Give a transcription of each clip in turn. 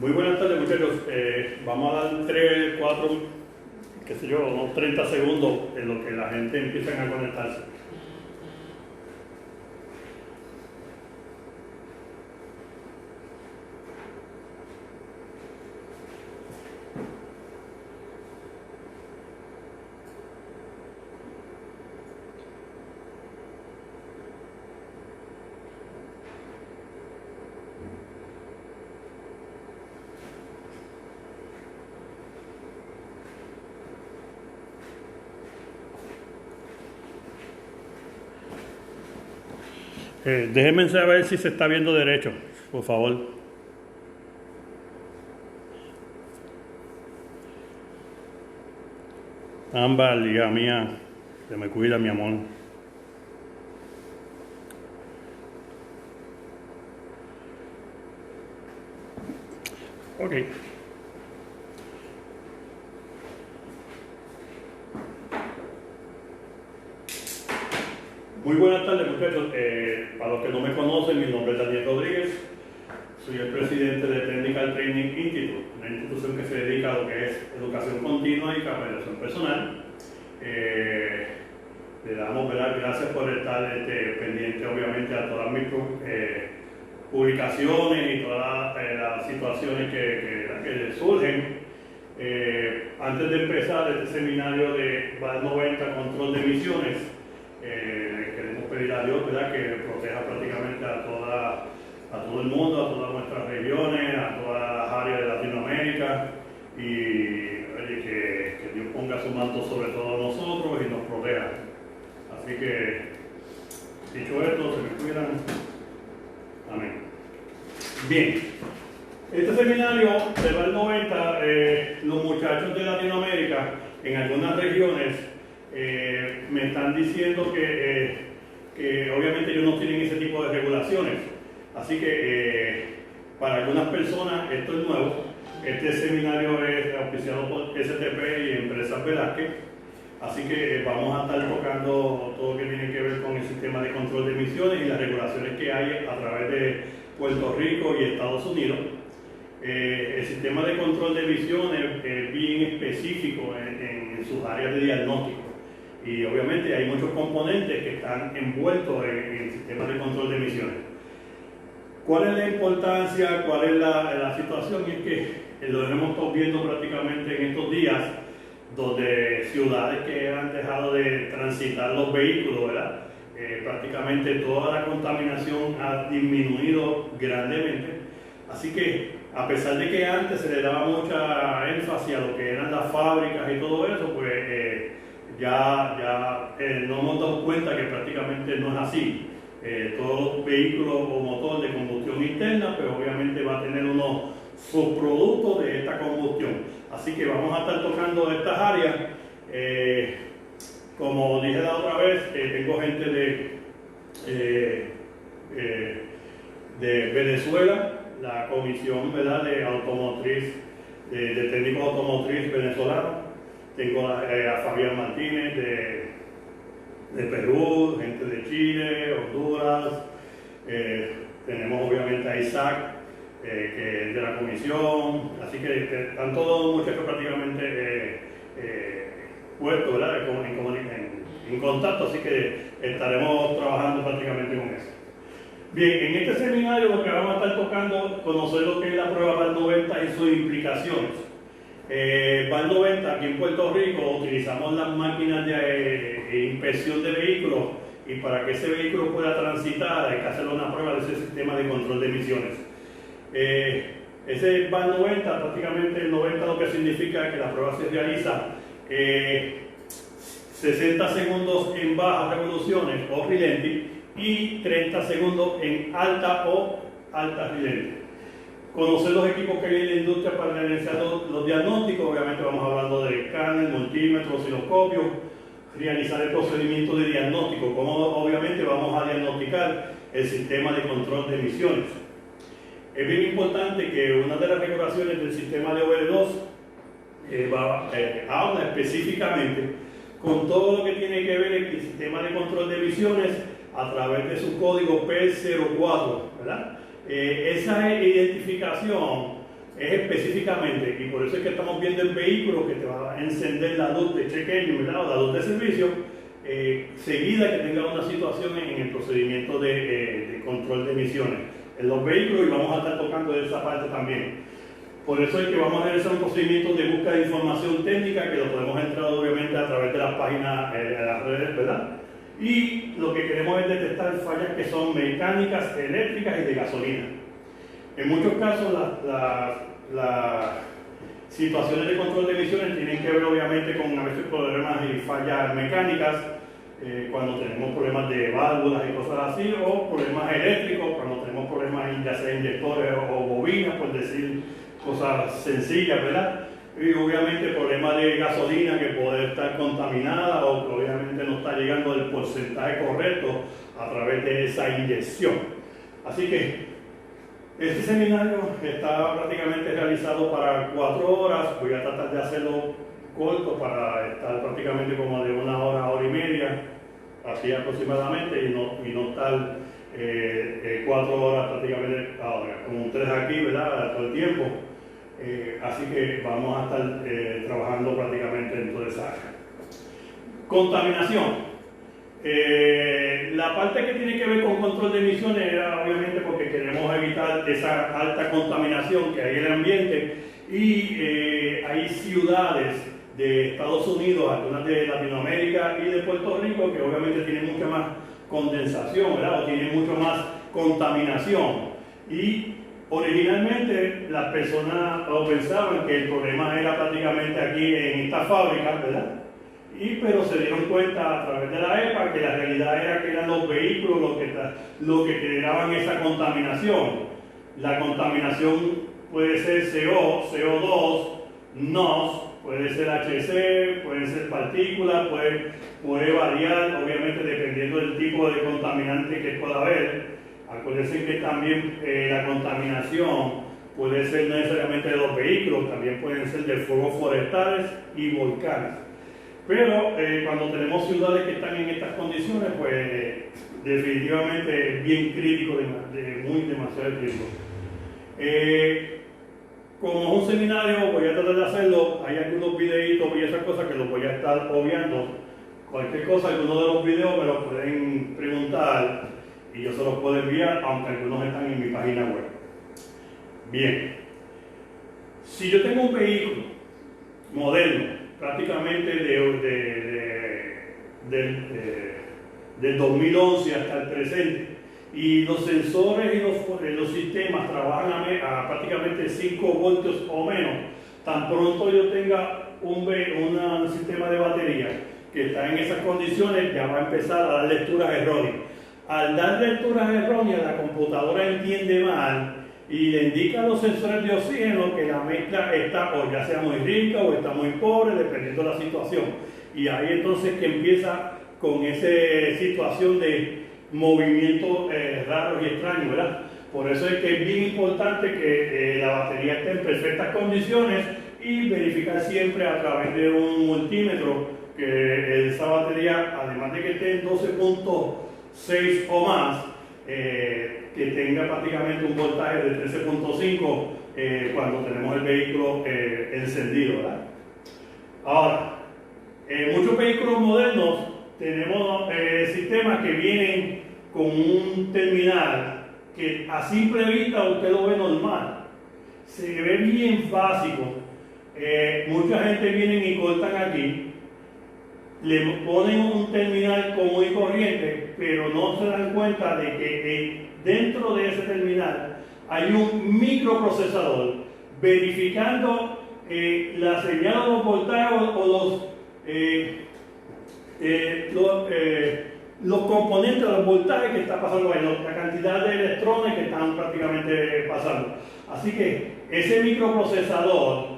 Muy buenas tardes, muchachos. Vamos a dar 3, 4, qué sé yo, unos 30 segundos en lo que la gente empieza a conectarse. Déjenme saber si se está viendo derecho, por favor. Ámbar, hija mía, que me cuida, mi amor. Ok. Muy buenas tardes, muchachos. Para los que no me conocen, mi nombre es Daniel Rodríguez. Soy el presidente de Technical Training Institute, una institución que se dedica a lo que es educación continua y capacitación personal. Le damos gracias por estar pendiente, obviamente, a todas mis publicaciones y todas las situaciones que surgen. Antes de empezar este seminario de BAL 90, control de emisiones, queremos pedir a Dios, ¿verdad?, que proteja prácticamente a todo el mundo, a todas nuestras regiones, a todas las áreas de Latinoamérica, y que Dios ponga su manto sobre todos nosotros y nos proteja. Así que, dicho esto, se me cuidan. Amén. Bien, este seminario de BAL 90, los muchachos de Latinoamérica, en algunas regiones, me están diciendo que obviamente ellos no tienen ese tipo de regulaciones. Así que para algunas personas esto es nuevo. Este seminario es auspiciado por STP y Empresas Velázquez. Así que vamos a estar tocando todo lo que tiene que ver con el sistema de control de emisiones y las regulaciones que hay a través de Puerto Rico y Estados Unidos. El sistema de control de emisiones es bien específico en sus áreas de diagnóstico. Y obviamente hay muchos componentes que están envueltos en el sistema de control de emisiones. ¿Cuál es la importancia? ¿Cuál es la situación? Y es que lo hemos estado viendo prácticamente en estos días, donde ciudades que han dejado de transitar los vehículos, ¿verdad? Prácticamente toda la contaminación ha disminuido grandemente. Así que, a pesar de que antes se le daba mucha énfasis a lo que eran las fábricas y todo eso, pues ya nos hemos dado cuenta que prácticamente no es así. Todos los vehículos o motor de combustión interna, pues obviamente va a tener unos subproductos de esta combustión. Así que vamos a estar tocando estas áreas. Como dije la otra vez, tengo gente de Venezuela, la comisión, ¿verdad?, de automotriz, de técnicos automotriz venezolanos. Tengo a Fabián Martínez de Perú, gente de Chile, Honduras. Tenemos obviamente a Isaac, que es de la comisión. Así que están todos muchachos prácticamente puestos, ¿verdad?, en contacto, así que estaremos trabajando prácticamente con eso. Bien, en este seminario lo que vamos a estar tocando, conocer lo que es la prueba BAL 90 y sus implicaciones. BAL 90, aquí en Puerto Rico utilizamos las máquinas de inspección de vehículos, y para que ese vehículo pueda transitar hay que hacerle una prueba de ese sistema de control de emisiones. Ese BAL 90, prácticamente el 90 lo que significa que la prueba se realiza 60 segundos en bajas revoluciones o rilenti y 30 segundos en alta o alta rilenti. Conocer los equipos que hay en la industria para realizar los diagnósticos. Obviamente vamos hablando de escáner, multímetro, osciloscopio. Realizar el procedimiento de diagnóstico, como obviamente vamos a diagnosticar el sistema de control de emisiones. Es bien importante que una de las regulaciones del sistema de OBD2 habla específicamente con todo lo que tiene que ver el sistema de control de emisiones a través de su código P04, ¿verdad? Esa identificación es específicamente, y por eso es que estamos viendo el vehículo que te va a encender la luz de check engine, ¿verdad? O la luz de servicio, seguida que tenga una situación en el procedimiento de control de emisiones en los vehículos, y vamos a estar tocando esa parte también. Por eso es que vamos a realizar un procedimiento de búsqueda de información técnica que lo podemos entrar obviamente a través de las páginas de las redes, ¿verdad? Y lo que queremos es detectar fallas que son mecánicas, eléctricas y de gasolina. En muchos casos las situaciones de control de emisiones tienen que ver obviamente con a veces problemas y fallas mecánicas, cuando tenemos problemas de válvulas y cosas así, o problemas eléctricos, cuando tenemos problemas ya sea inyectores o bobinas, por decir cosas sencillas, ¿verdad? Y obviamente problemas de gasolina que puede estar contaminada o que obviamente no está llegando el porcentaje correcto a través de esa inyección. Así que este seminario está prácticamente realizado para 4 horas. Voy a tratar de hacerlo corto para estar prácticamente como de 1 hora, hora y media, así aproximadamente, y no estar 4 horas prácticamente ahora, como 3 aquí, ¿verdad? Todo el tiempo. Así que vamos a estar trabajando prácticamente en toda esa área. Contaminación. La parte que tiene que ver con control de emisiones era obviamente porque queremos evitar esa alta contaminación que hay en el ambiente, y hay ciudades de Estados Unidos, algunas de Latinoamérica y de Puerto Rico que obviamente tienen mucha más condensación, ¿verdad? O tienen mucho más contaminación, y originalmente las personas pensaban que el problema era prácticamente aquí en esta fábrica, ¿verdad? Pero se dieron cuenta a través de la EPA que la realidad era que eran los vehículos los que generaban esa contaminación. La contaminación puede ser CO, CO2, NOx, puede ser HC, pueden ser partículas, puede variar, obviamente dependiendo del tipo de contaminante que pueda haber. Acuérdense que también la contaminación puede ser no necesariamente de los vehículos, también pueden ser de fuegos forestales y volcanes. Pero cuando tenemos ciudades que están en estas condiciones, pues definitivamente es bien crítico, demasiado crítico. Como es un seminario, voy a tratar de hacerlo. Hay algunos videitos y esas cosas que los voy a estar obviando. Cualquier cosa, algunos de los videos me lo pueden preguntar y yo se los puedo enviar, aunque algunos están en mi página web. Bien, si yo tengo un vehículo moderno, prácticamente del 2011 hasta el presente, y los sensores y los sistemas trabajan a prácticamente 5 voltios o menos, tan pronto yo tenga un sistema de batería que está en esas condiciones, ya va a empezar a dar lecturas erróneas. Al dar lecturas erróneas, la computadora entiende mal y le indica a los sensores de oxígeno que la mezcla está o ya sea muy rica o está muy pobre, dependiendo de la situación. Y ahí entonces que empieza con esa situación de movimientos raros y extraños, ¿verdad? Por eso es que es bien importante que la batería esté en perfectas condiciones y verificar siempre a través de un multímetro que esa batería, además de que esté en 12.6 o más, que tenga prácticamente un voltaje de 13.5 cuando tenemos el vehículo encendido, ¿verdad? Ahora, en muchos vehículos modernos tenemos sistemas que vienen con un terminal que a simple vista usted lo ve normal, se ve bien básico. Mucha gente viene y cortan aquí, le ponen un terminal común y corriente, pero no se dan cuenta de que dentro de ese terminal hay un microprocesador verificando la señal de los voltajes o los componentes de los voltajes que está pasando ahí, la cantidad de electrones que están prácticamente pasando. Así que ese microprocesador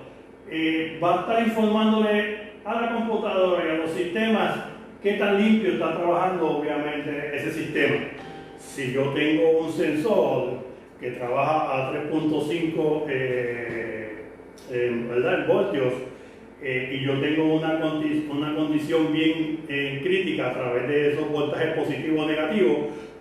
va a estar informándole a la computadora y a los sistemas qué tan limpio está trabajando obviamente ese sistema. Si yo tengo un sensor que trabaja a 3.5 ¿verdad? voltios, y yo tengo una condición bien crítica a través de esos voltajes positivos o negativos,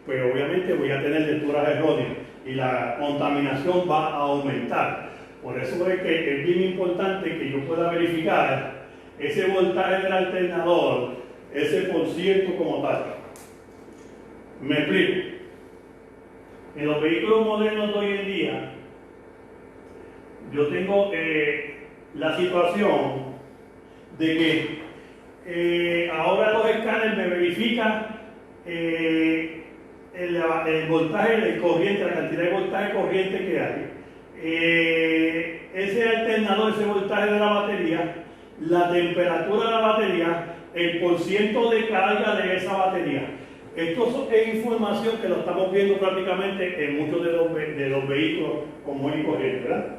pues obviamente voy a tener lecturas erróneas y la contaminación va a aumentar. Por eso es que es bien importante que yo pueda verificar ese voltaje del alternador, ese por ciento como tal. Me explico. En los vehículos modernos de hoy en día, yo tengo la situación de que ahora los escáneres me verifican el voltaje de corriente, la cantidad de voltaje corriente que hay. Ese alternador, ese voltaje de la batería, la temperatura de la batería, el porciento de carga de esa batería. Esto es información que lo estamos viendo prácticamente en muchos de los vehículos común y corriente, ¿verdad?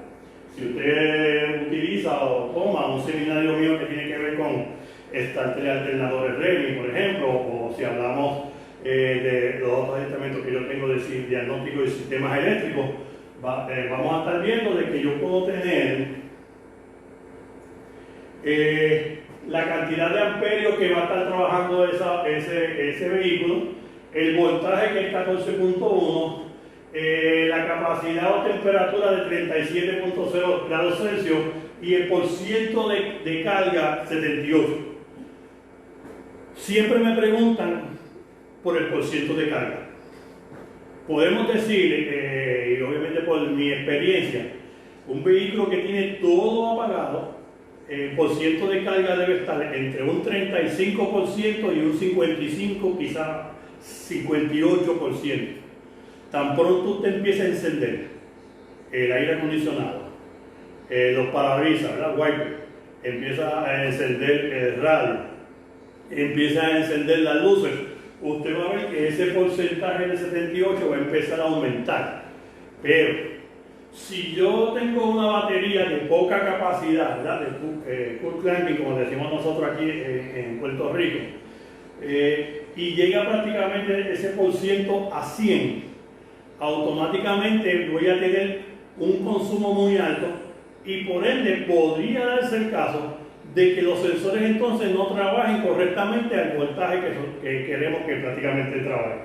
Si usted utiliza o toma un seminario mío que tiene que ver con estantes de alternadores REMI, por ejemplo, o si hablamos de los otros adiestramientos que yo tengo de diagnóstico de sistemas eléctricos, vamos a estar viendo de que yo puedo tener la cantidad de amperios que va a estar trabajando ese vehículo, el voltaje que es 14.1, la capacidad o temperatura de 37.0 grados Celsius y el porciento de carga 78. Siempre me preguntan por el porciento de carga. Podemos decir, y obviamente por mi experiencia, un vehículo que tiene todo apagado, el porciento de carga debe estar entre un 35% y un 55%, quizás 58%. Tan pronto usted empieza a encender el aire acondicionado, los parabrisas, ¿verdad? Wiper, empieza a encender el radio, empieza a encender las luces, usted va a ver que ese porcentaje de 78 va a empezar a aumentar. Pero si yo tengo una batería de poca capacidad, ¿verdad? De cool clamping, como decimos nosotros aquí en Puerto Rico, y llega prácticamente ese porciento a 100, automáticamente voy a tener un consumo muy alto y por ende podría darse el caso de que los sensores entonces no trabajen correctamente al voltaje que queremos que prácticamente trabaje.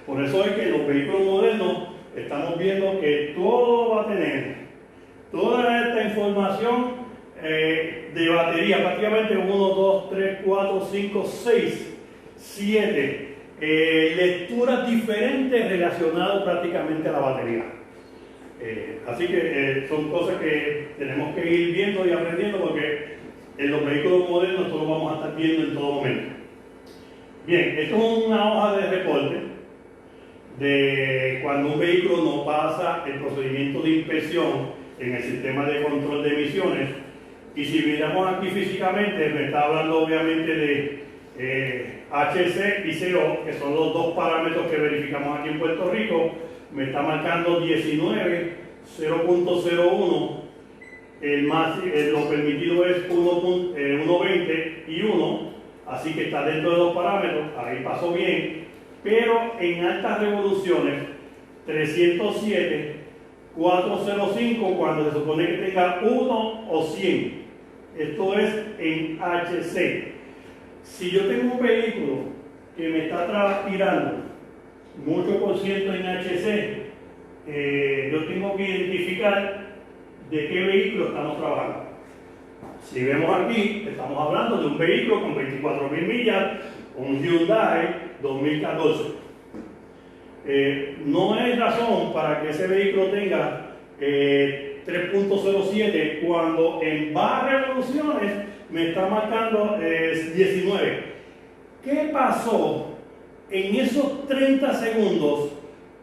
Por eso es que en los vehículos modernos estamos viendo que todo va a tener toda esta información de batería, prácticamente 1, 2, 3, 4, 5, 6, 7 lecturas diferentes relacionadas prácticamente a la batería. Así que son cosas que tenemos que ir viendo y aprendiendo porque en los vehículos modernos esto lo vamos a estar viendo en todo momento. Bien, esto es una hoja de reporte de cuando un vehículo no pasa el procedimiento de inspección en el sistema de control de emisiones. Y si miramos aquí físicamente, me está hablando obviamente de HC y CO, que son los dos parámetros que verificamos aquí en Puerto Rico. Me está marcando 19, 0.01, lo permitido es 1.20 y 1, así que está dentro de los parámetros, ahí pasó bien, pero en altas revoluciones, 307, 405, cuando se supone que tenga 1 o 100, esto es en HC. Si yo tengo un vehículo que me está tirando mucho por ciento en HC, yo tengo que identificar de qué vehículo estamos trabajando. Si vemos aquí, estamos hablando de un vehículo con 24.000 millas, un Hyundai 2014. No hay razón para que ese vehículo tenga 3.07 cuando en bajas revoluciones me está marcando 19. ¿Qué pasó en esos 30 segundos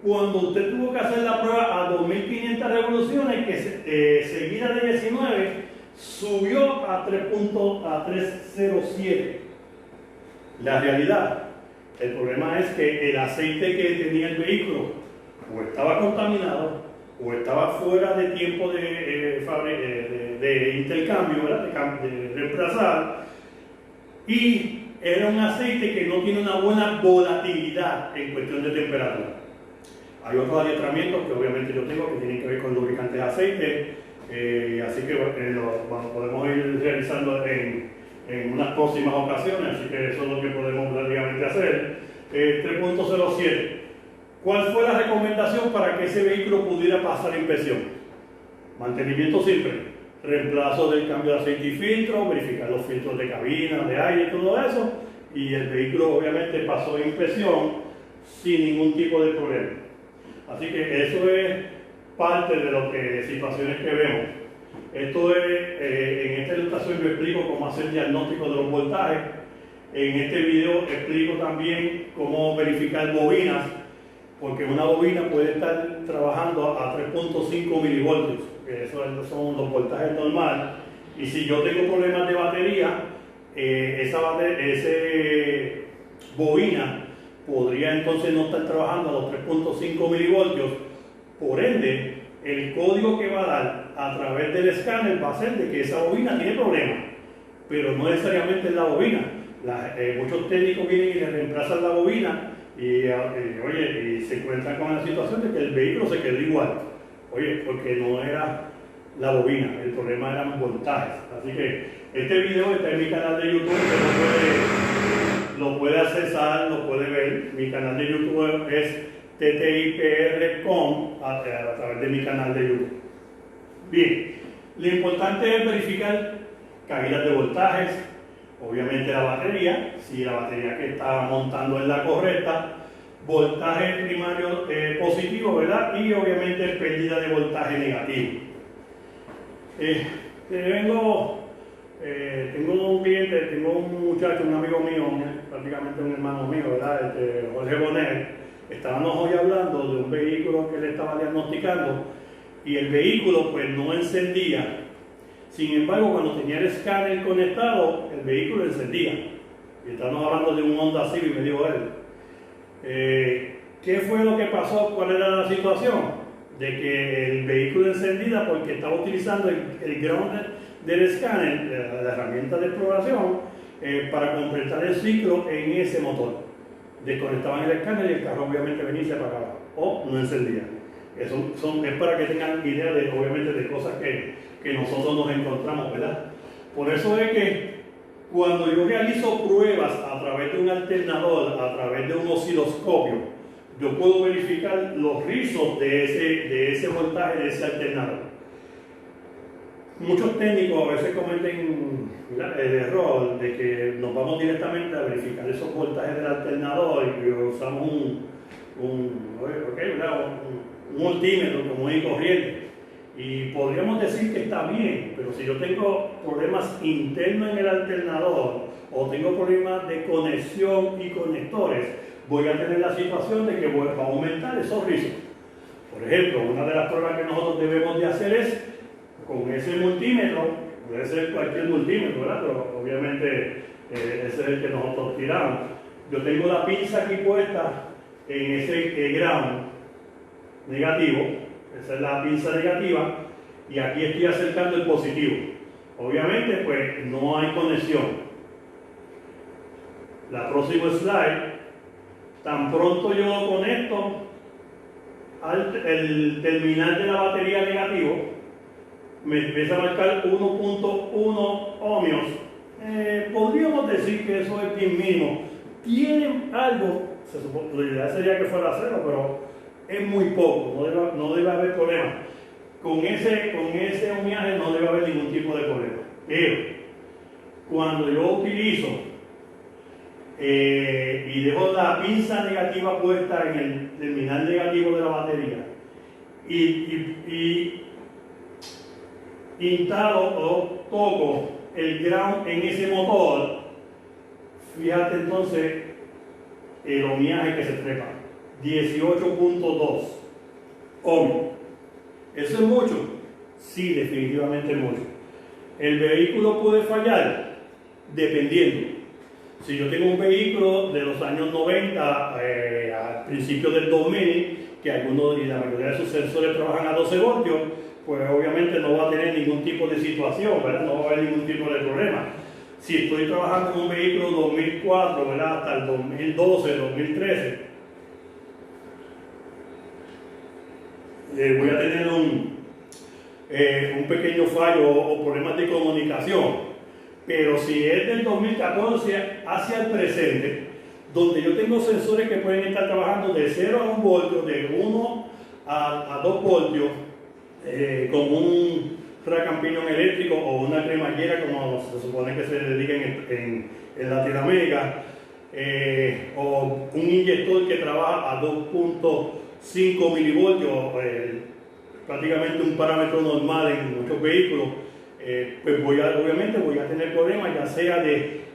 cuando usted tuvo que hacer la prueba a 2.500 revoluciones que seguida de 19 subió a 307? La realidad, el problema es que el aceite que tenía el vehículo o estaba contaminado o estaba fuera de tiempo de intercambio, ¿verdad? De reemplazar, y era un aceite que no tiene una buena volatilidad en cuestión de temperatura. Hay otros adiestramientos que obviamente yo tengo que tienen que ver con lubricantes de aceite, así que podemos ir realizando en unas próximas ocasiones, así que eso es lo que podemos prácticamente hacer. 3.07. ¿Cuál fue la recomendación para que ese vehículo pudiera pasar inspección? Mantenimiento simple, reemplazo del cambio de aceite y filtro, verificar los filtros de cabina, de aire y todo eso, y el vehículo obviamente pasó de inspección sin ningún tipo de problema. Así que eso es parte de lo que situaciones que vemos. Esto es, en esta ilustración yo explico cómo hacer diagnóstico de los voltajes. En este video explico también cómo verificar bobinas, porque una bobina puede estar trabajando a 3.5 milivoltios, que esos son los voltajes normales, y si yo tengo problemas de batería, esa bobina podría entonces no estar trabajando a los 3.5 milivoltios, por ende, el código que va a dar a través del escáner va a ser de que esa bobina tiene problemas, pero no necesariamente es la bobina. Muchos técnicos vienen y le reemplazan la bobina y se encuentran con la situación de que el vehículo se quedó igual. Oye, porque no era la bobina, el problema eran voltajes. Así que este video está en mi canal de YouTube, que lo puede accesar, lo puede ver. Mi canal de YouTube es TTIPR.com a través de mi canal de YouTube. Bien, lo importante es verificar caídas de voltajes, obviamente la batería, si la batería que está montando es la correcta, voltaje primario positivo, ¿verdad? Y obviamente pérdida de voltaje negativo. Tengo un cliente, tengo un muchacho, un amigo mío, prácticamente un hermano mío, ¿verdad? Jorge Bonet. Estábamos hoy hablando de un vehículo que él estaba diagnosticando y el vehículo pues no encendía. Sin embargo, cuando tenía el escáner conectado, el vehículo encendía. Y estábamos hablando de un Honda Civic, me dijo él. ¿Qué fue lo que pasó? ¿Cuál era la situación? De que el vehículo encendía porque estaba utilizando el ground del escáner, la herramienta de exploración, para completar el ciclo en ese motor. Desconectaban el escáner y el carro obviamente venía y se apagaba o no encendía. Es para que tengan idea de, obviamente, de cosas que nosotros nos encontramos, ¿verdad? Por eso es que cuando yo realizo pruebas a través de un alternador, a través de un osciloscopio, yo puedo verificar los rizos de ese voltaje de ese alternador. Muchos técnicos a veces cometen el error de que nos vamos directamente a verificar esos voltajes del alternador y usamos un multímetro común y corriente. Y podríamos decir que está bien, pero si yo tengo problemas internos en el alternador o tengo problemas de conexión y conectores, voy a tener la situación de que va a aumentar esos rizos. Por ejemplo, una de las pruebas que nosotros debemos de hacer es con ese multímetro, puede ser cualquier multímetro, ¿verdad? Pero obviamente ese es el que nosotros tiramos. Yo tengo la pinza aquí puesta en ese ground negativo, esa es la pinza negativa, y aquí estoy acercando el positivo. Obviamente, pues no hay conexión. La próxima slide, tan pronto yo lo conecto al terminal de la batería negativo, me empieza a marcar 1.1 ohmios. Podríamos decir que eso es bien mínimo. Tienen algo, la idea sería que fuera cero, pero es muy poco, no debe haber problema. Con ese ohmiaje no debe haber ningún tipo de problema. Pero cuando yo utilizo y dejo la pinza negativa puesta en el terminal negativo de la batería y instalo o toco el ground en ese motor, fíjate entonces el ohmiaje que se trepa, 18.2 ohmios. ¿Eso es mucho? Sí, definitivamente es mucho. ¿El vehículo puede fallar? Dependiendo. Si yo tengo un vehículo de los años 90 a principios del 2000, que algunos y la mayoría de sus sensores trabajan a 12 voltios, pues obviamente no va a tener ningún tipo de situación, ¿verdad? No va a haber ningún tipo de problema. Si estoy trabajando con un vehículo 2004, ¿verdad? Hasta el 2012, 2013, voy a tener un pequeño fallo o problemas de comunicación. Pero si es del 2014 hacia el presente, donde yo tengo sensores que pueden estar trabajando de 0 a 1 voltio, de 1 a 2 voltios, con un tracampiñón eléctrico o una cremallera, como se supone que se dedica en Latinoamérica, o un inyector que trabaja a 2.5 milivoltios, prácticamente un parámetro normal en muchos vehículos, pues obviamente voy a tener problemas, ya sea de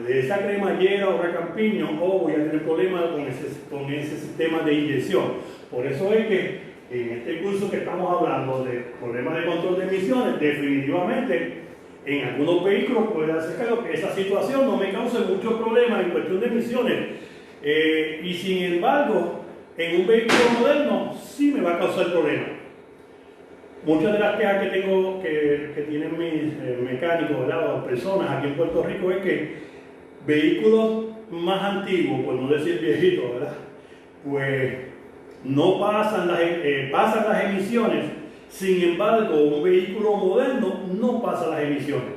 esa cremallera o tracampiñón, o voy a tener problemas con ese sistema de inyección. Por eso es que en este curso que estamos hablando de problemas de control de emisiones, definitivamente en algunos vehículos puede hacer que esa situación no me cause muchos problemas en cuestión de emisiones. Y sin embargo, en un vehículo moderno sí me va a causar problemas. Muchas de las quejas que tengo, que tienen mis mecánicos, ¿verdad?, o personas aquí en Puerto Rico, es que vehículos más antiguos, por no decir viejitos, ¿verdad?, pues no pasan las emisiones. Sin embargo, un vehículo moderno no pasa las emisiones.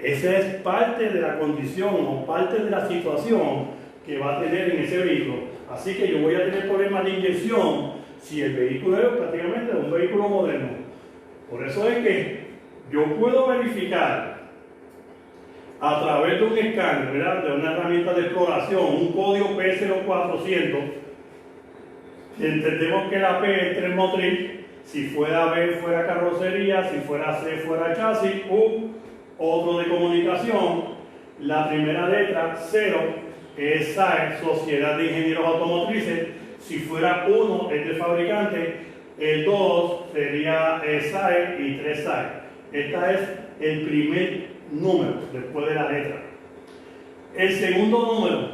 Esa es parte de la condición o parte de la situación que va a tener en ese vehículo. Así que yo voy a tener problemas de inyección si el vehículo es prácticamente un vehículo moderno. Por eso es que yo puedo verificar a través de un escáner, ¿verdad?, de una herramienta de exploración, un código P0400. Entendemos que la P es tren motriz, si fuera B fuera carrocería, si fuera C fuera chasis, U otro de comunicación. La primera letra, 0, es SAE, Sociedad de Ingenieros Automotrices. Si fuera 1 es de fabricante, el 2 sería SAE y 3 SAE. Este es el primer número después de la letra. El segundo número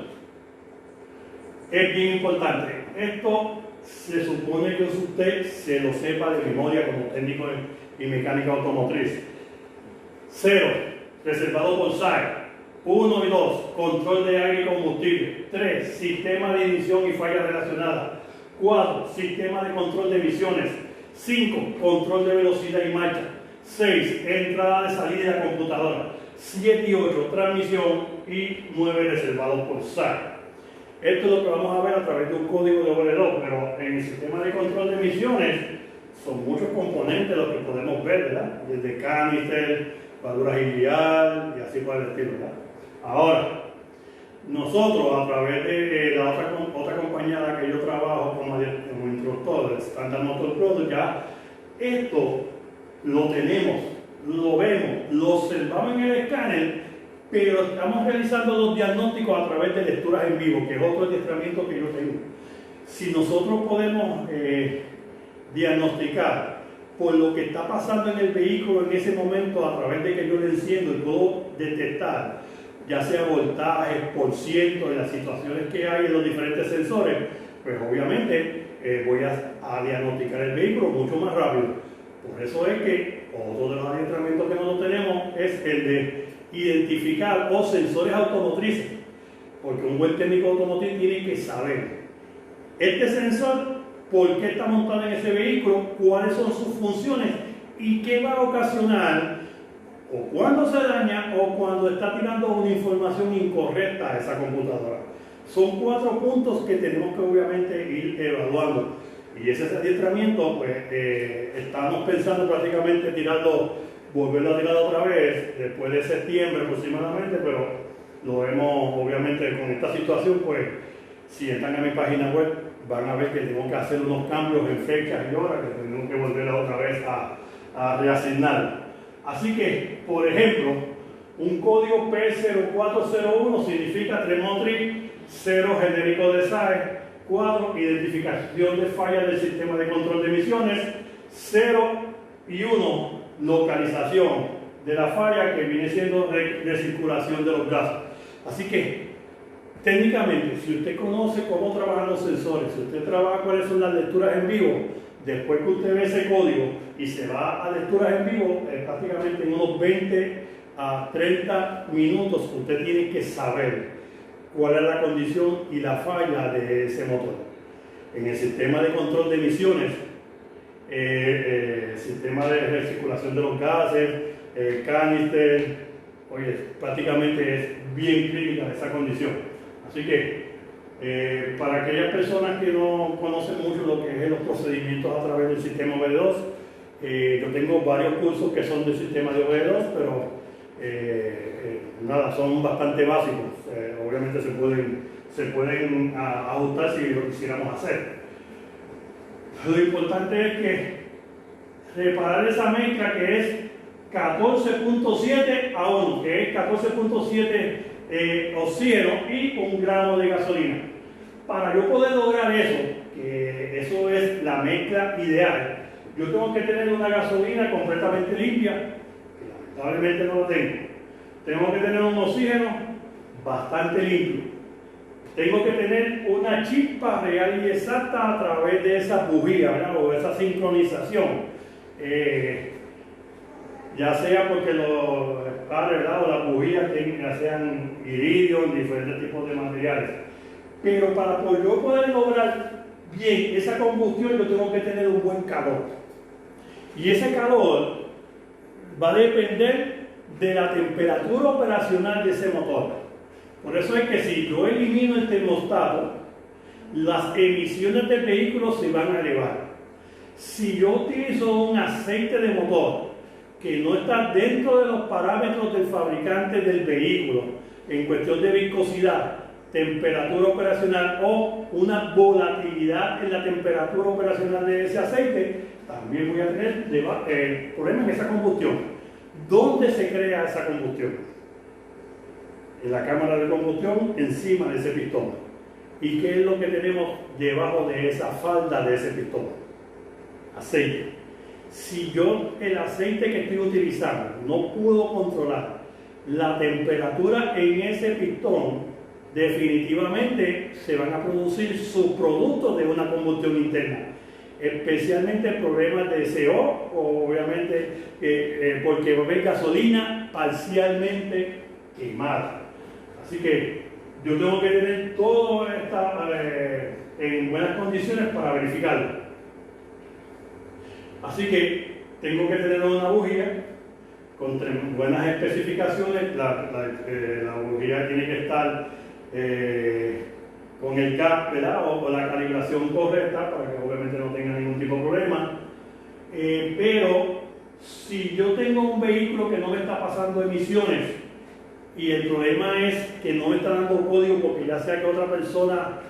es bien importante. Esto se supone que usted se lo sepa de memoria como técnico y mecánica automotriz. 0, reservado por SAE. 1 y 2, control de aire y combustible. 3, sistema de ignición y falla relacionada. 4, sistema de control de emisiones. 5, control de velocidad y marcha. 6, entrada de salida de la computadora. 7 y 8, transmisión. Y 9, reservados por SAE. Esto es lo que vamos a ver a través de un código de OL2, pero en el sistema de control de emisiones son muchos componentes los que podemos ver, ¿verdad? Desde canister, válvula gilial y así por el estilo, ¿verdad? Ahora, nosotros a través de la otra compañía en la que yo trabajo como instructor, el Standard Motor Product, ya esto lo tenemos, lo vemos, lo observamos en el escáner, pero estamos realizando los diagnósticos a través de lecturas en vivo, que es otro adiestramiento que yo tengo. Si nosotros podemos diagnosticar por lo que está pasando en el vehículo en ese momento a través de que yo le enciendo y puedo detectar, ya sea voltajes, por ciento, de las situaciones que hay en los diferentes sensores, pues obviamente voy a diagnosticar el vehículo mucho más rápido. Por eso es que otro de los adiestramientos que nosotros tenemos es el de identificar los sensores automotrices, porque un buen técnico automotriz tiene que saber este sensor, por qué está montado en ese vehículo, cuáles son sus funciones y qué va a ocasionar o cuando se daña o cuando está tirando una información incorrecta a esa computadora. Son 4 puntos que tenemos que obviamente ir evaluando, y ese adiestramiento pues estamos pensando prácticamente volverlo a tirar otra vez después de septiembre aproximadamente, pero lo vemos obviamente con esta situación, pues si entran a mi página web van a ver que tengo que hacer unos cambios en fechas y horas que tenemos que volver otra vez a reasignar. Así que, por ejemplo, un código P0401 significa tren motriz, 0 genérico de SAE, 4 identificación de fallas del sistema de control de emisiones, 0 y 1 localización de la falla, que viene siendo de circulación de los gases. Así que técnicamente, si usted conoce cómo trabajan los sensores, si usted trabaja cuáles son las lecturas en vivo, después que usted ve ese código y se va a lecturas en vivo, prácticamente en unos 20 a 30 minutos usted tiene que saber cuál es la condición y la falla de ese motor. En el sistema de control de emisiones, sistema de recirculación de los gases, canister, oye, prácticamente es bien crítica esa condición. Así que para aquellas personas que no conocen mucho lo que es los procedimientos a través del sistema OBD2, Yo tengo varios cursos que son del sistema de OV2, pero nada, son bastante básicos. Obviamente se pueden ajustar si lo quisiéramos hacer. Lo importante es que reparar esa mezcla que es 14.7 a 1, que es 14.7 oxígeno y 1 gramo de gasolina. Para yo poder lograr eso, que eso es la mezcla ideal, yo tengo que tener una gasolina completamente limpia, que lamentablemente no lo tengo. Tengo que tener un oxígeno bastante limpio. Tengo que tener una chispa real y exacta a través de esa bujía, ¿verdad? O esa sincronización. Ya sea porque los padres, ¿verdad? O las bujías sean iridium, diferentes tipos de materiales. Pero para yo poder lograr bien esa combustión, yo tengo que tener un buen calor. Y ese calor va a depender de la temperatura operacional de ese motor. Por eso es que si yo elimino el termostato, las emisiones del vehículo se van a elevar. Si yo utilizo un aceite de motor que no está dentro de los parámetros del fabricante del vehículo, en cuestión de viscosidad, temperatura operacional o una volatilidad en la temperatura operacional de ese aceite, también voy a tener problemas en esa combustión. ¿Dónde se crea esa combustión? En la cámara de combustión, encima de ese pistón. ¿Y qué es lo que tenemos debajo de esa falda de ese pistón? Aceite. Si yo el aceite que estoy utilizando no puedo controlar la temperatura en ese pistón, definitivamente se van a producir subproductos de una combustión interna, especialmente problemas de CO, obviamente porque va a haber gasolina parcialmente quemada. Así que yo tengo que tener todo esto en buenas condiciones para verificarlo. Así que tengo que tener una bujía con buenas especificaciones. La bujía tiene que estar con el gap, ¿verdad? O la calibración correcta para que obviamente no tenga ningún tipo de problema. Pero si yo tengo un vehículo que no me está pasando emisiones y el problema es que no me está dando código porque ya sea que otra persona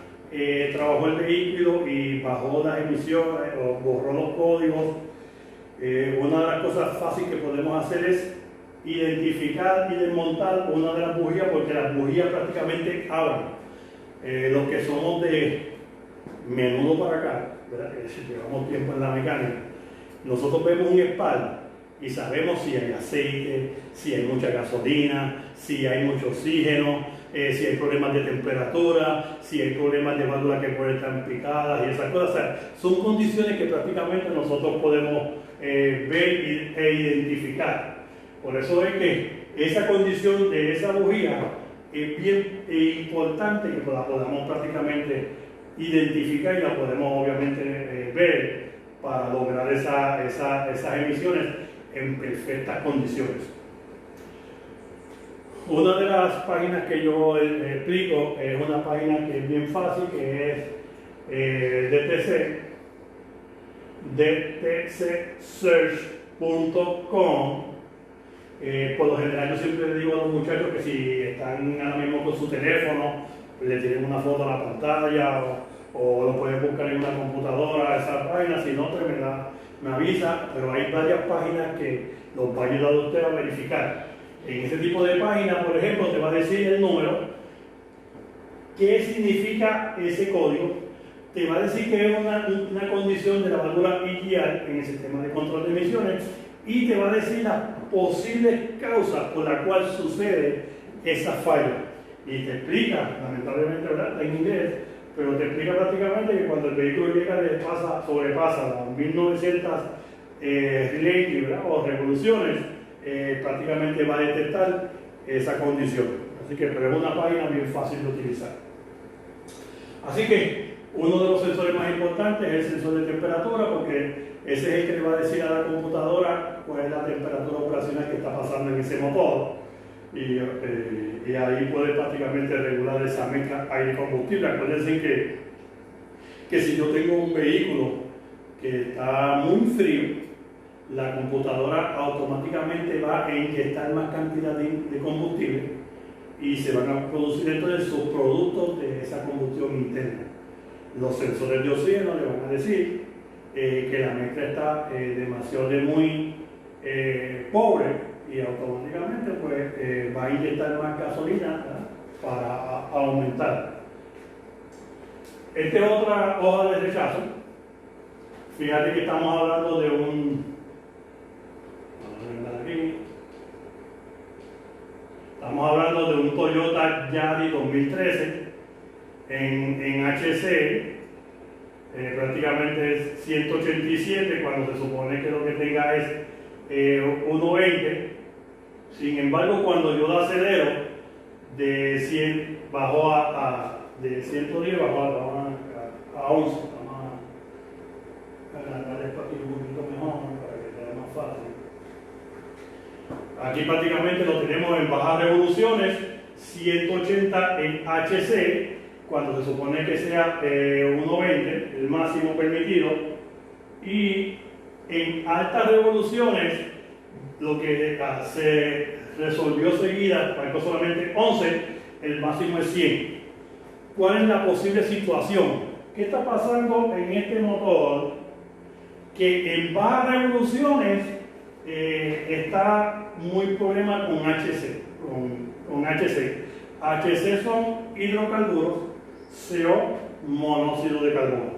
trabajó el vehículo y bajó las emisiones o borró los códigos, una de las cosas fáciles que podemos hacer es identificar y desmontar una de las bujías, porque las bujías prácticamente abren. Los que somos de menudo para acá, ¿verdad? Que llevamos tiempo en la mecánica, nosotros vemos un espalda y sabemos si hay aceite, si hay mucha gasolina, si hay mucho oxígeno, si hay problemas de temperatura, si hay problemas de válvulas que pueden estar picadas y esas cosas. O sea, son condiciones que prácticamente nosotros podemos ver e identificar. Por eso es que esa condición de esa bujía es bien importante que la podamos prácticamente identificar y la podemos obviamente ver para lograr esas emisiones en perfectas condiciones. Una de las páginas que yo explico es una página que es bien fácil, que es dtcsearch.com. Por lo general yo siempre le digo a los muchachos que si están ahora mismo con su teléfono, le tienen una foto a la pantalla o lo pueden buscar en una computadora, esa página. Si no, pues me avisa, pero hay varias páginas que los va a ayudar a usted a verificar. En ese tipo de página, por ejemplo, te va a decir el número, qué significa ese código, te va a decir que es una condición de la válvula EGR en el sistema de control de emisiones y te va a decir las posibles causas por las cuales sucede esa falla. Y te explica, lamentablemente, ¿verdad?, en inglés, pero te explica prácticamente que cuando el vehículo llega sobrepasa las 1900 relays, ¿verdad?, o revoluciones, prácticamente va a detectar esa condición. Así que, pero es una página bien fácil de utilizar. Así que uno de los sensores más importantes es el sensor de temperatura, porque ese es el que le va a decir a la computadora cuál es la temperatura operacional que está pasando en ese motor. Y ahí puede prácticamente regular esa mezcla aire-combustible. Acuérdense que si yo tengo un vehículo que está muy frío, la computadora automáticamente va a inyectar más cantidad de combustible y se van a producir entonces subproductos de esa combustión interna. Los sensores de oxígeno le van a decir que la mezcla está demasiado muy pobre y automáticamente pues, va a inyectar más gasolina, ¿verdad?, para aumentar. Esta es otra hoja de rechazo. Fíjate que estamos hablando de estamos hablando de un Toyota Yaris 2013 en HC, prácticamente es 187 cuando se supone que lo que tenga es 120. Sin embargo, cuando yo lo acelero de 100 bajó de 110 bajó a 11. Vamos a agrandar esto aquí un poquito mejor para que sea más fácil. Aquí prácticamente lo tenemos en bajas revoluciones, 180 en HC, cuando se supone que sea 120, el máximo permitido, y en altas revoluciones, lo que se resolvió seguida, marcó solamente 11, el máximo es 100. ¿Cuál es la posible situación? ¿Qué está pasando en este motor? Que en bajas revoluciones está muy problema con HC, con HC. HC son hidrocarburos, CO, monóxido de carbono.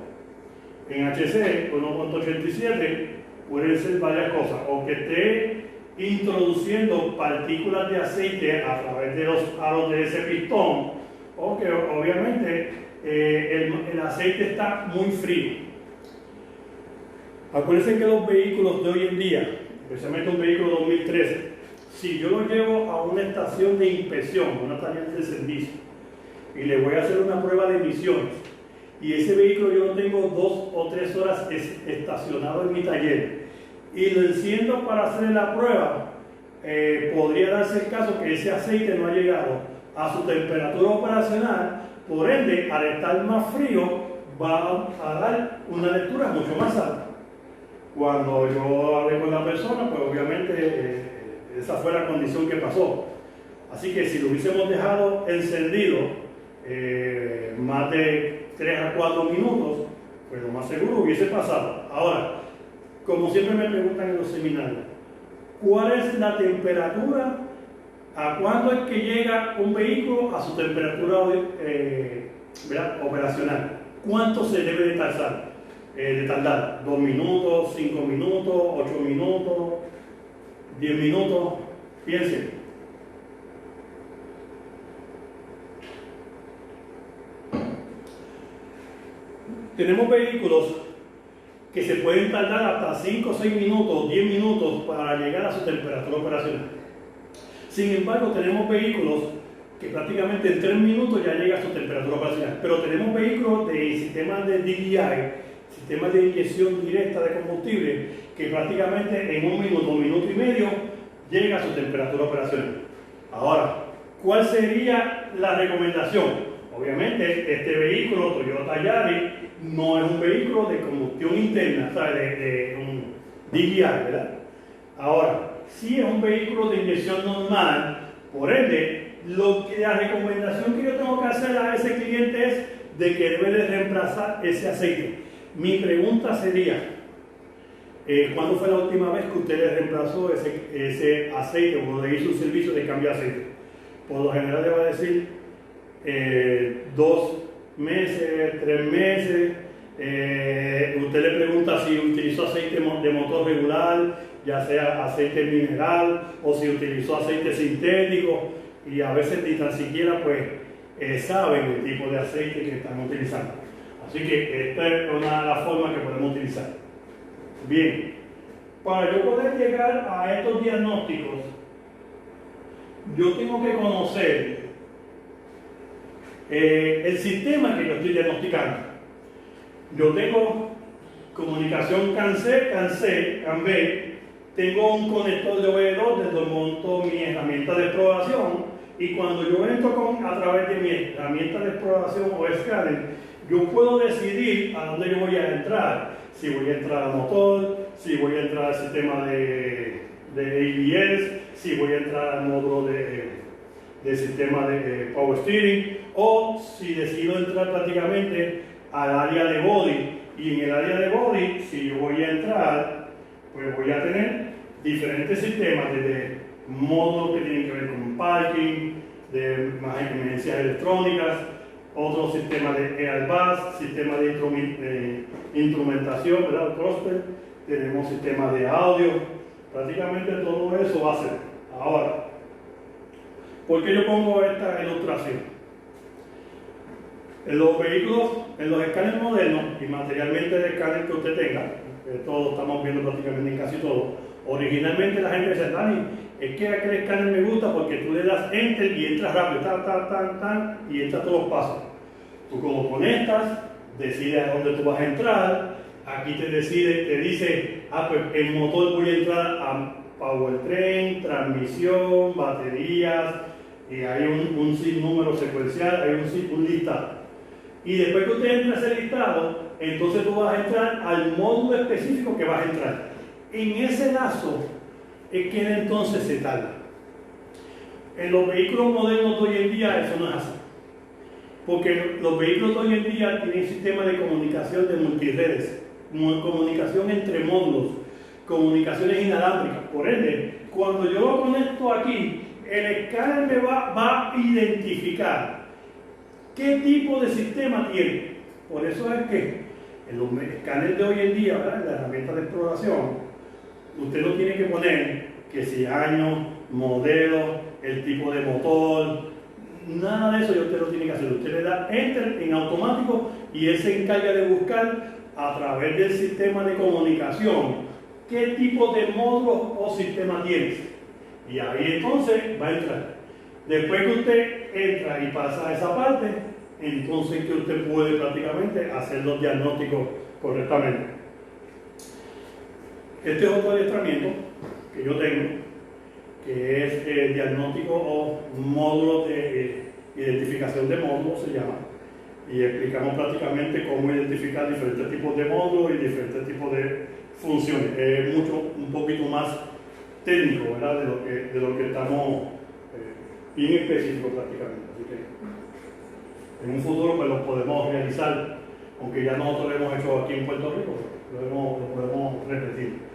En HC 1.87 pueden ser varias cosas, o que esté introduciendo partículas de aceite a través de los aros de ese pistón, o que obviamente el aceite está muy frío. Acuérdense que los vehículos de hoy en día, especialmente un vehículo 2013, si yo lo llevo a una estación de inspección, una estación de servicio, y le voy a hacer una prueba de emisiones, y ese vehículo yo lo tengo 2 o 3 horas estacionado en mi taller, y lo enciendo para hacer la prueba, podría darse el caso que ese aceite no ha llegado a su temperatura operacional, por ende, al estar más frío, va a dar una lectura mucho más alta. Cuando yo hablé con la persona, pues obviamente esa fue la condición que pasó. Así que si lo hubiésemos dejado encendido más de 3 a 4 minutos, pues lo más seguro hubiese pasado. Ahora, como siempre me preguntan en los seminarios, ¿cuál es la temperatura? ¿A cuándo es que llega un vehículo a su temperatura operacional? ¿Cuánto se debe de tardar? 2 minutos, 5 minutos, 8 minutos, 10 minutos. Piensen. Tenemos vehículos que se pueden tardar hasta 5, 6 minutos, 10 minutos para llegar a su temperatura operacional. Sin embargo, tenemos vehículos que prácticamente en 3 minutos ya llega a su temperatura operacional. Pero tenemos vehículos de sistemas de DJI, sistemas de inyección directa de combustible, que prácticamente en 1 minuto, 1 minuto y medio, llega a su temperatura operacional. Ahora, ¿cuál sería la recomendación? Obviamente, este vehículo, Toyota Yaris, no es un vehículo de combustión interna, o sea, de un DJI, ¿verdad? Ahora, si es un vehículo de inyección normal, por ende, la recomendación que yo tengo que hacer a ese cliente es de que debe de reemplazar ese aceite. Mi pregunta sería, ¿cuándo fue la última vez que usted le reemplazó ese aceite o le hizo un servicio de cambio de aceite? Por lo general le va a decir 2 meses, 3 meses. Usted le pregunta si utilizó aceite de motor regular, ya sea aceite mineral o si utilizó aceite sintético, y a veces ni tan siquiera pues saben el tipo de aceite que están utilizando. Así que esta es una de las formas que podemos utilizar. Bien, para yo poder llegar a estos diagnósticos, yo tengo que conocer el sistema que yo estoy diagnosticando. Yo tengo comunicación CAN-B, tengo un conector de OE2 donde monto mi herramienta de exploración, y cuando yo entro a través de mi herramienta de exploración o escáner, yo puedo decidir a dónde yo voy a entrar. Si voy a entrar al motor, si voy a entrar al sistema de ABS, si voy a entrar al módulo de sistema de Power Steering, o si decido entrar prácticamente al área de body. Y en el área de body, si yo voy a entrar, pues voy a tener diferentes sistemas, desde módulos que tienen que ver con parking, de más emergencias electrónicas, otros sistemas de airbag, sistemas de instrumentación, ¿verdad? Cluster, tenemos sistemas de audio, prácticamente todo eso va a ser. Ahora, ¿por qué yo pongo esta ilustración? En los vehículos, en los escáneres modernos y materialmente el escáner que usted tenga, todos estamos viendo prácticamente en casi todo, originalmente la gente dice, Dani, es que aquel escáner me gusta porque tú le das Enter y entras rápido, y entras todos los pasos. Tú como conectas, decides a dónde tú vas a entrar, aquí te dice, pues el motor voy a entrar a powertrain, transmisión, baterías, y hay un sinnúmero secuencial, hay un listado. Y después que usted entra a ese listado, entonces tú vas a entrar al módulo específico que vas a entrar. En ese lazo es que entonces se tarda. En los vehículos modernos de hoy en día eso no es así. Porque los vehículos de hoy en día tienen sistemas de comunicación de multiredes, comunicación entre módulos, comunicaciones inalámbricas. Por ende, cuando yo lo conecto aquí, el escáner me va a identificar qué tipo de sistema tiene. Por eso es que en los escáneres de hoy en día, ¿verdad?, en la herramienta de exploración, usted no tiene que poner que si año, modelo, el tipo de motor, nada de eso usted lo tiene que hacer. Usted le da Enter en automático y él se encarga de buscar a través del sistema de comunicación qué tipo de módulo o sistema tienes. Y ahí entonces va a entrar. Después que usted entra y pasa a esa parte, entonces que usted puede prácticamente hacer los diagnósticos correctamente. Este es otro adiestramiento que yo tengo, que es el diagnóstico o módulo de identificación de módulos, se llama. Y explicamos prácticamente cómo identificar diferentes tipos de módulos y diferentes tipos de funciones. Es un poquito más técnico, ¿verdad?, de lo que estamos bien específico prácticamente. Así que en un futuro pues lo podemos realizar, aunque ya nosotros lo hemos hecho aquí en Puerto Rico, lo podemos repetir.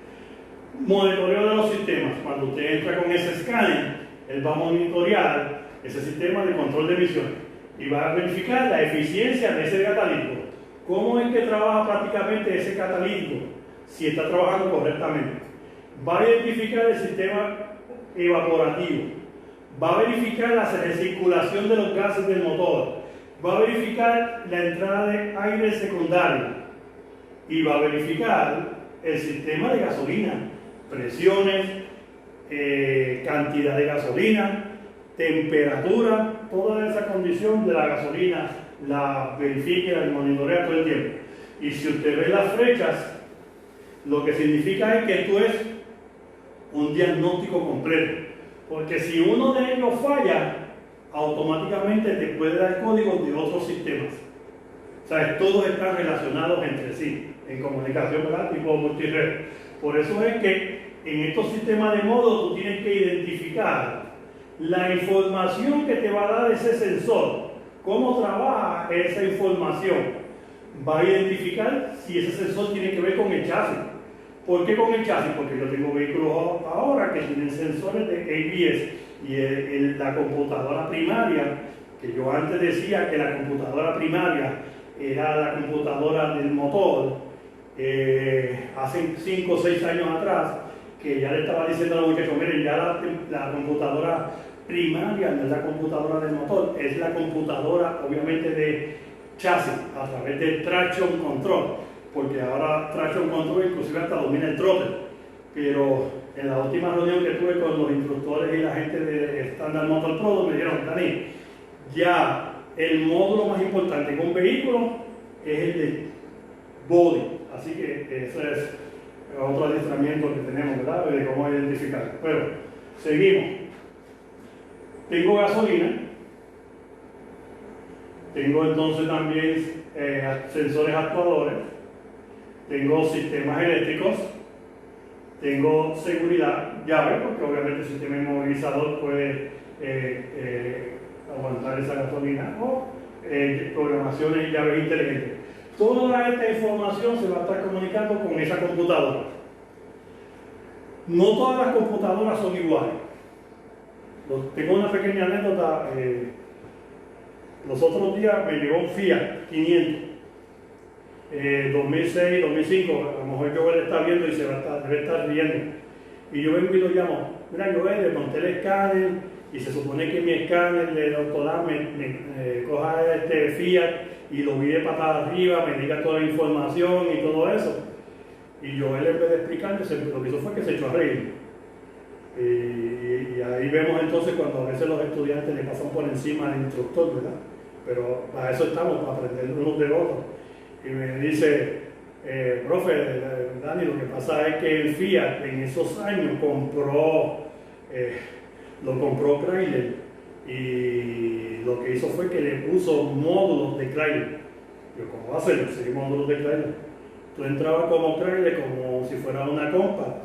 Monitoreo de los sistemas. Cuando usted entra con ese escáner, él va a monitorear ese sistema de control de emisiones y va a verificar la eficiencia de ese catalítico. ¿Cómo es que trabaja prácticamente ese catalítico? Si está trabajando correctamente. Va a identificar el sistema evaporativo, va a verificar la recirculación de los gases del motor, va a verificar la entrada de aire secundario y va a verificar el sistema de gasolina, presiones, cantidad de gasolina, temperatura, toda esa condición de la gasolina la verifica y la monitorea todo el tiempo. Y si usted ve las flechas, lo que significa es que esto es un diagnóstico completo, porque si uno de ellos falla, automáticamente te puede dar códigos de otros sistemas. O sea, todos están relacionados entre sí, en comunicación, ¿verdad?, tipo multired. Por eso es que en estos sistemas de modo tú tienes que identificar la información que te va a dar ese sensor, cómo trabaja esa información. Va a identificar si ese sensor tiene que ver con el chasis. ¿Por qué con el chasis? Porque yo tengo vehículos ahora que tienen sensores de ABS y la computadora primaria, que yo antes decía que la computadora primaria era la computadora del motor, hace 5 o 6 años atrás, que ya le estaba diciendo a los muchachos, miren, ya la computadora primaria no es la computadora del motor, es la computadora obviamente de chasis, a través de traction control, porque ahora traction control inclusive hasta domina el throttle. Pero en la última reunión que tuve con los instructores y la gente de Standard Motor Product me dijeron, Dani, ya el módulo más importante con un vehículo es el de body, así que ese es otro adiestramiento que tenemos, ¿verdad?, de cómo identificar. Bueno, seguimos. Tengo gasolina, tengo entonces también sensores actuadores, tengo sistemas eléctricos, Tengo seguridad llave, porque obviamente el sistema inmovilizador puede aguantar esa gasolina, o programaciones y llaves inteligentes. Toda esta información se va a estar comunicando con esa computadora. No todas las computadoras son iguales. Tengo una pequeña anécdota. Los otros días me llegó un Fiat 500, 2006, 2005. A lo mejor Joel está viendo y debe estar riendo. Y yo vengo y lo llamo. Mira, Joel, le monté el escáner y se supone que mi escáner de Autolab me coja este Fiat y lo mire patada arriba, me diga toda la información y todo eso. Y Joel, en vez de explicarme, lo que hizo fue que se echó a reír. Y ahí vemos entonces cuando a veces los estudiantes le pasan por encima al instructor, ¿verdad? Pero para eso estamos, para aprender unos de otros. Y me dice, profe, Dani, lo que pasa es que el Fiat en esos años lo compró Chrysler, y lo que hizo fue que le puso módulos de Chrysler. Yo, ¿cómo va a ser? Sí, módulos de Chrysler. Tú entrabas como Chrysler, como si fuera una Compact,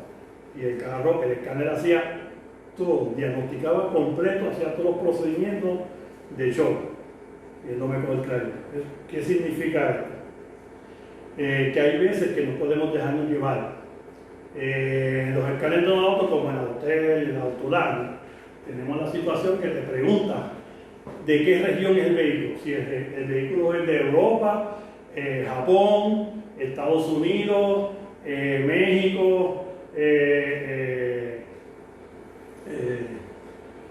y el escáner hacía todo, diagnosticaba completo, hacía todos los procedimientos de shock. Y él no me puede traer. ¿Qué significa esto? Que hay veces que no podemos dejarnos llevar. Los escáneres de un auto, como el Autel, el Autolab, tenemos la situación que te pregunta de qué región es el vehículo. Si el vehículo es de Europa, Japón, Estados Unidos, México,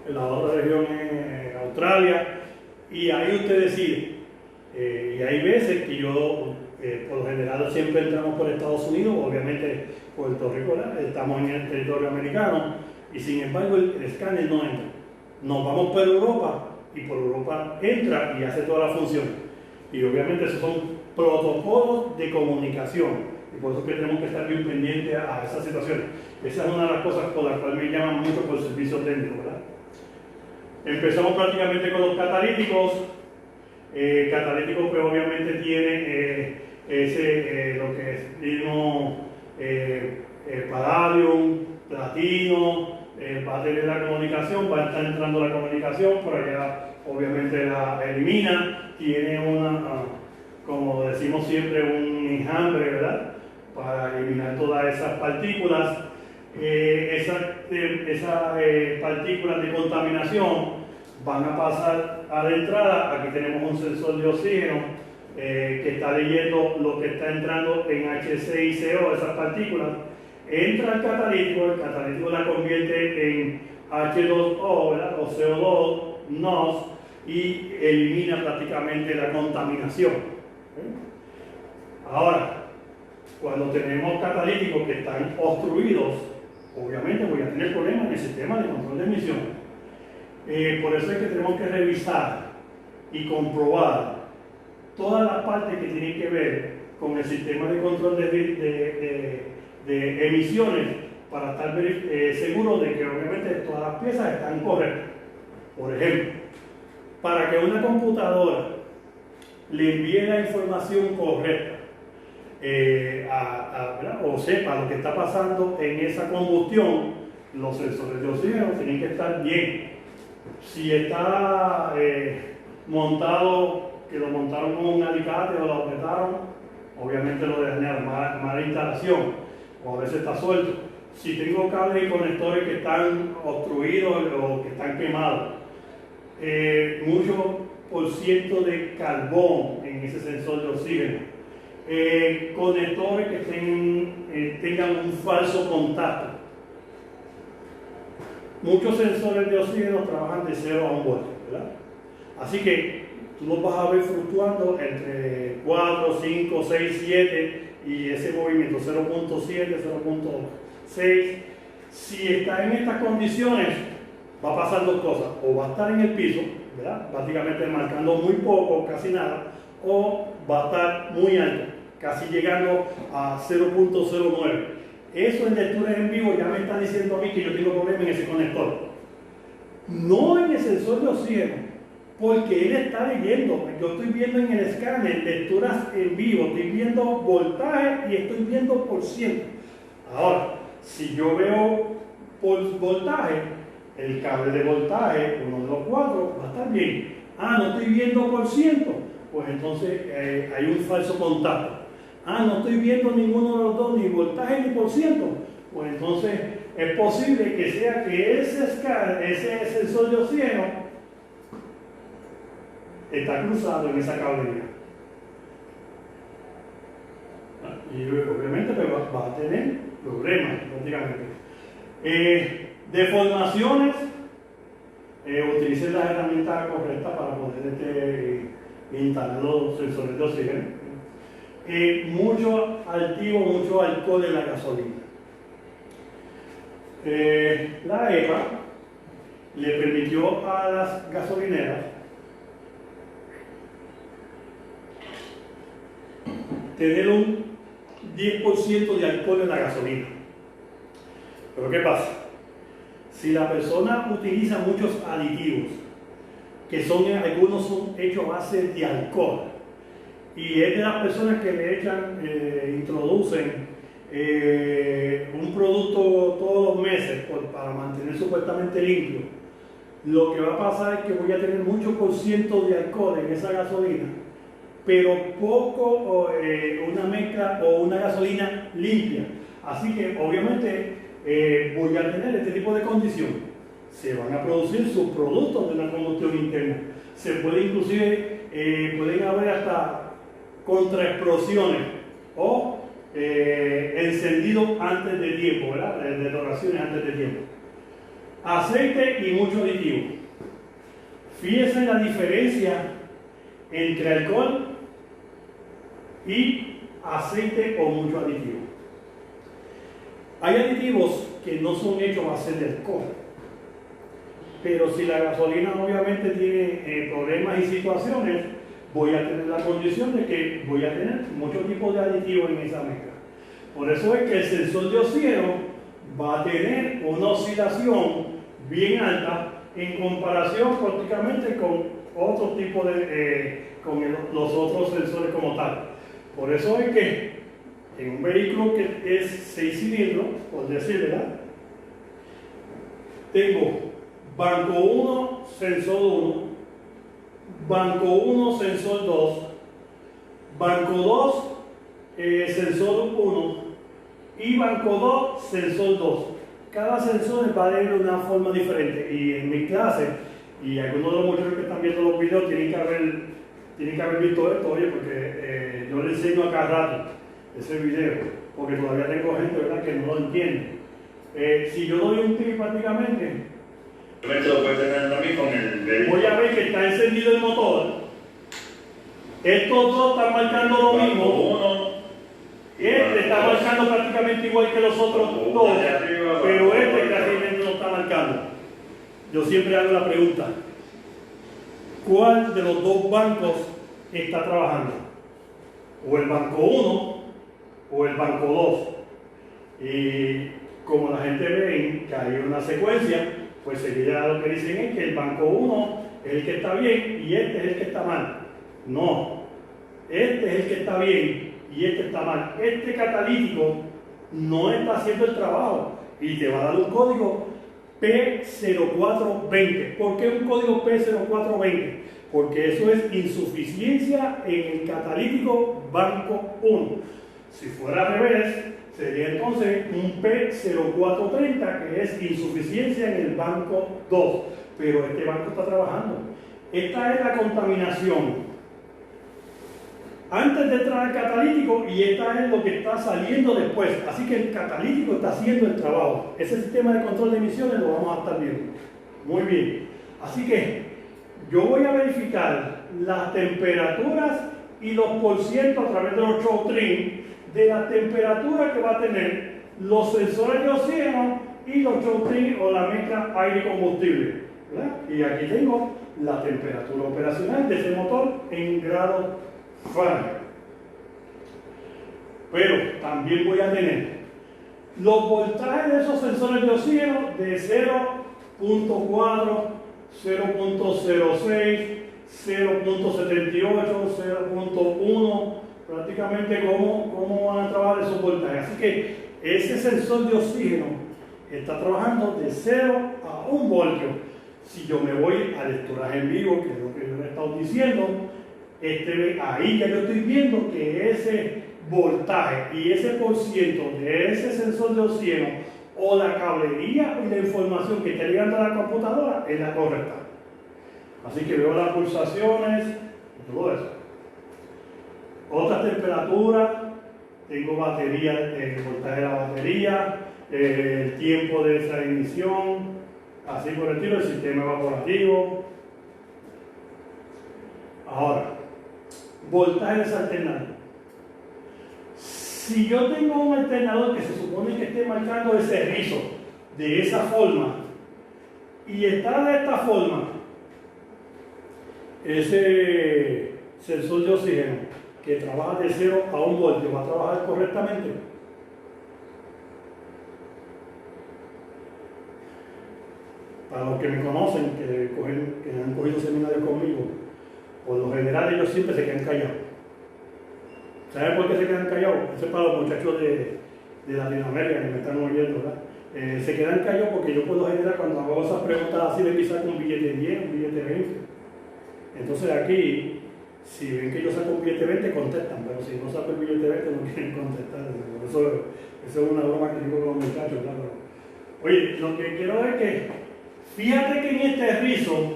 la otra región es Australia, y ahí usted decide. Y hay veces que yo, por lo general, siempre entramos por Estados Unidos, obviamente Puerto Rico, ¿verdad? Estamos en el territorio americano, y sin embargo el escáner no entra. Nos vamos por Europa, y por Europa entra y hace toda la función. Y obviamente esos son protocolos de comunicación. Y por eso que tenemos que estar bien pendientes a esas situaciones. Esa es una de las cosas por las cuales me llaman mucho por el servicio técnico, ¿verdad? Empezamos prácticamente con los catalíticos. Catalítico, pues obviamente tiene lo que es lino, palladium, platino, va a tener la comunicación, va a estar entrando la comunicación, por allá obviamente la elimina, tiene como decimos siempre, un enjambre, ¿verdad? Para eliminar todas esas partículas. Esas partículas de contaminación van a pasar a la entrada. Aquí tenemos un sensor de oxígeno que está leyendo lo que está entrando en HC y CO, esas partículas. Entra al catalítico, el catalítico la convierte en H2O, ¿verdad? O CO2, NOx, y elimina prácticamente la contaminación. Ahora, cuando tenemos catalíticos que están obstruidos, obviamente voy a tener problemas en el sistema de control de emisiones. Por eso es que tenemos que revisar y comprobar todas las partes que tienen que ver con el sistema de control de emisiones, para estar seguros de que obviamente todas las piezas están correctas. Por ejemplo, para que una computadora le envíe la información correcta o sepa lo que está pasando en esa combustión, los sensores de oxígeno tienen que estar bien. Si está montado, que lo montaron con un alicate o lo apretaron, obviamente lo dañaron, mala instalación, o a veces está suelto. Si tengo cables y conectores que están obstruidos o que están quemados, mucho por ciento de carbón en ese sensor de oxígeno, conectores que tengan un falso contacto. Muchos sensores de oxígeno trabajan de 0 a 1 volt, ¿verdad? Así que tú los vas a ver fluctuando entre 4, 5, 6, 7 y ese movimiento 0.7, 0.6. Si está en estas condiciones, va a pasar dos cosas: o va a estar en el piso, ¿verdad? Prácticamente marcando muy poco, casi nada, o va a estar muy alto, casi llegando a 0.09. Eso en lecturas en vivo ya me está diciendo a mí que yo tengo problema en ese conector. No en el sensor de oxígeno, porque él está leyendo. Yo estoy viendo en el escáner lecturas en vivo, estoy viendo voltaje y estoy viendo por ciento. Ahora, Si yo veo por voltaje, el cable de voltaje, uno de los cuatro, va a estar bien. No estoy viendo por ciento, pues entonces hay un falso contacto. No estoy viendo ninguno de los dos, ni voltaje ni por ciento, pues entonces es posible que sea que ese sensor de oxígeno está cruzado en esa cablería. Y obviamente pues, va a tener problemas prácticamente. Deformaciones, utilicen las herramientas correctas para poder instalar los sensores de oxígeno. Mucho altivo, mucho alcohol en la gasolina. La EPA le permitió a las gasolineras tener un 10% de alcohol en la gasolina. Pero ¿qué pasa? Si la persona utiliza muchos aditivos, que algunos son hechos a base de alcohol, y es de las personas que le introducen un producto todos los meses para mantener supuestamente limpio, lo que va a pasar es que voy a tener mucho por ciento de alcohol en esa gasolina, pero poco una mezcla o una gasolina limpia. Así que obviamente voy a tener este tipo de condición. Se van a producir subproductos de la combustión interna. Se puede inclusive, pueden haber hasta contraexplosiones o encendido antes de tiempo, ¿verdad? Detonaciones antes de tiempo. Aceite y mucho aditivo. Fíjense la diferencia entre alcohol y aceite o mucho aditivo. Hay aditivos que no son hechos a base de alcohol, pero si la gasolina obviamente tiene problemas y situaciones, voy a tener la condición de que voy a tener muchos tipos de aditivos en esa mezcla. Por eso es que el sensor de oxígeno va a tener una oscilación bien alta en comparación prácticamente con otro tipo con los otros sensores como tal. Por eso es que en un vehículo que es 6 cilindros, por decir, ¿verdad? Tengo banco 1, sensor 1, banco 1, sensor 2, banco 2, sensor 1 y banco 2, sensor 2. Cada sensor va a tener una forma diferente, y en mi clase, y algunos de los muchachos que están viendo los videos tienen que haber visto esto, oye, porque yo les enseño a cada rato ese video, porque todavía tengo gente, ¿verdad?, que no lo entiende. Si yo doy un clic prácticamente, Lo puedes tener también con el vehículo. voy a ver que está encendido el motor. Estos dos están marcando lo mismo. Este está marcando prácticamente igual que los otros dos, pero este casi no está marcando. Yo siempre hago la pregunta: ¿cuál de los dos bancos está trabajando? ¿O el banco 1 o el banco 2? Y como la gente ve que hay una secuencia, pues sería lo que dicen es que el banco 1 es el que está bien y este es el que está mal. No, este es el que está bien y este está mal. Este catalítico no está haciendo el trabajo y te va a dar un código P0420. ¿Por qué un código P0420? Porque eso es insuficiencia en el catalítico banco 1. Si fuera al revés, sería entonces un P0430, que es insuficiencia en el banco 2. Pero este banco está trabajando. Esta es la contaminación antes de entrar al catalítico, y esta es lo que está saliendo después. Así que el catalítico está haciendo el trabajo. Ese sistema de control de emisiones lo vamos a estar viendo. Muy bien. Así que yo voy a verificar las temperaturas y los porcientos a través de los showstream de la temperatura que va a tener los sensores de oxígeno y los showstream o la mezcla aire-combustible, ¿verdad? Y aquí tengo la temperatura operacional de ese motor en grados Fahrenheit. Pero también voy a tener los voltajes de esos sensores de oxígeno de 0.4, 0.06, 0.78, 0.1, prácticamente cómo van a trabajar esos voltajes. Así que ese sensor de oxígeno está trabajando de 0 a 1 voltio. Si yo me voy al lecturaje en vivo, que es lo que yo le he estado diciendo, ahí ya yo estoy viendo que ese voltaje y ese por ciento de ese sensor de oxígeno o la cablería y la información que está llegando a la computadora es la correcta. Así que veo las pulsaciones y todo eso. Otras temperaturas, tengo batería, el voltaje de la batería, el tiempo de esa emisión, así por el estilo, el sistema evaporativo. Ahora, voltaje desalternado. Si yo tengo un alternador que se supone que esté marcando ese rizo de esa forma y está de esta forma, ese sensor de oxígeno que trabaja de 0 a 1 voltio va a trabajar correctamente. Para los que me conocen, que han cogido seminarios conmigo, por lo general ellos siempre se quedan callados. ¿Saben por qué se quedan callados? Eso es para los muchachos de Latinoamérica que me están oyendo, ¿verdad? Se quedan callados porque yo por lo general cuando hago esas preguntas así les saco un billete de 10, un billete de 20. Entonces aquí, si ven que yo saco un billete de 20, contestan, pero si no saco el billete de 20 no quieren contestar. Por eso es una broma que digo con los muchachos, ¿verdad? Oye, lo que quiero es que, fíjate que en este rizo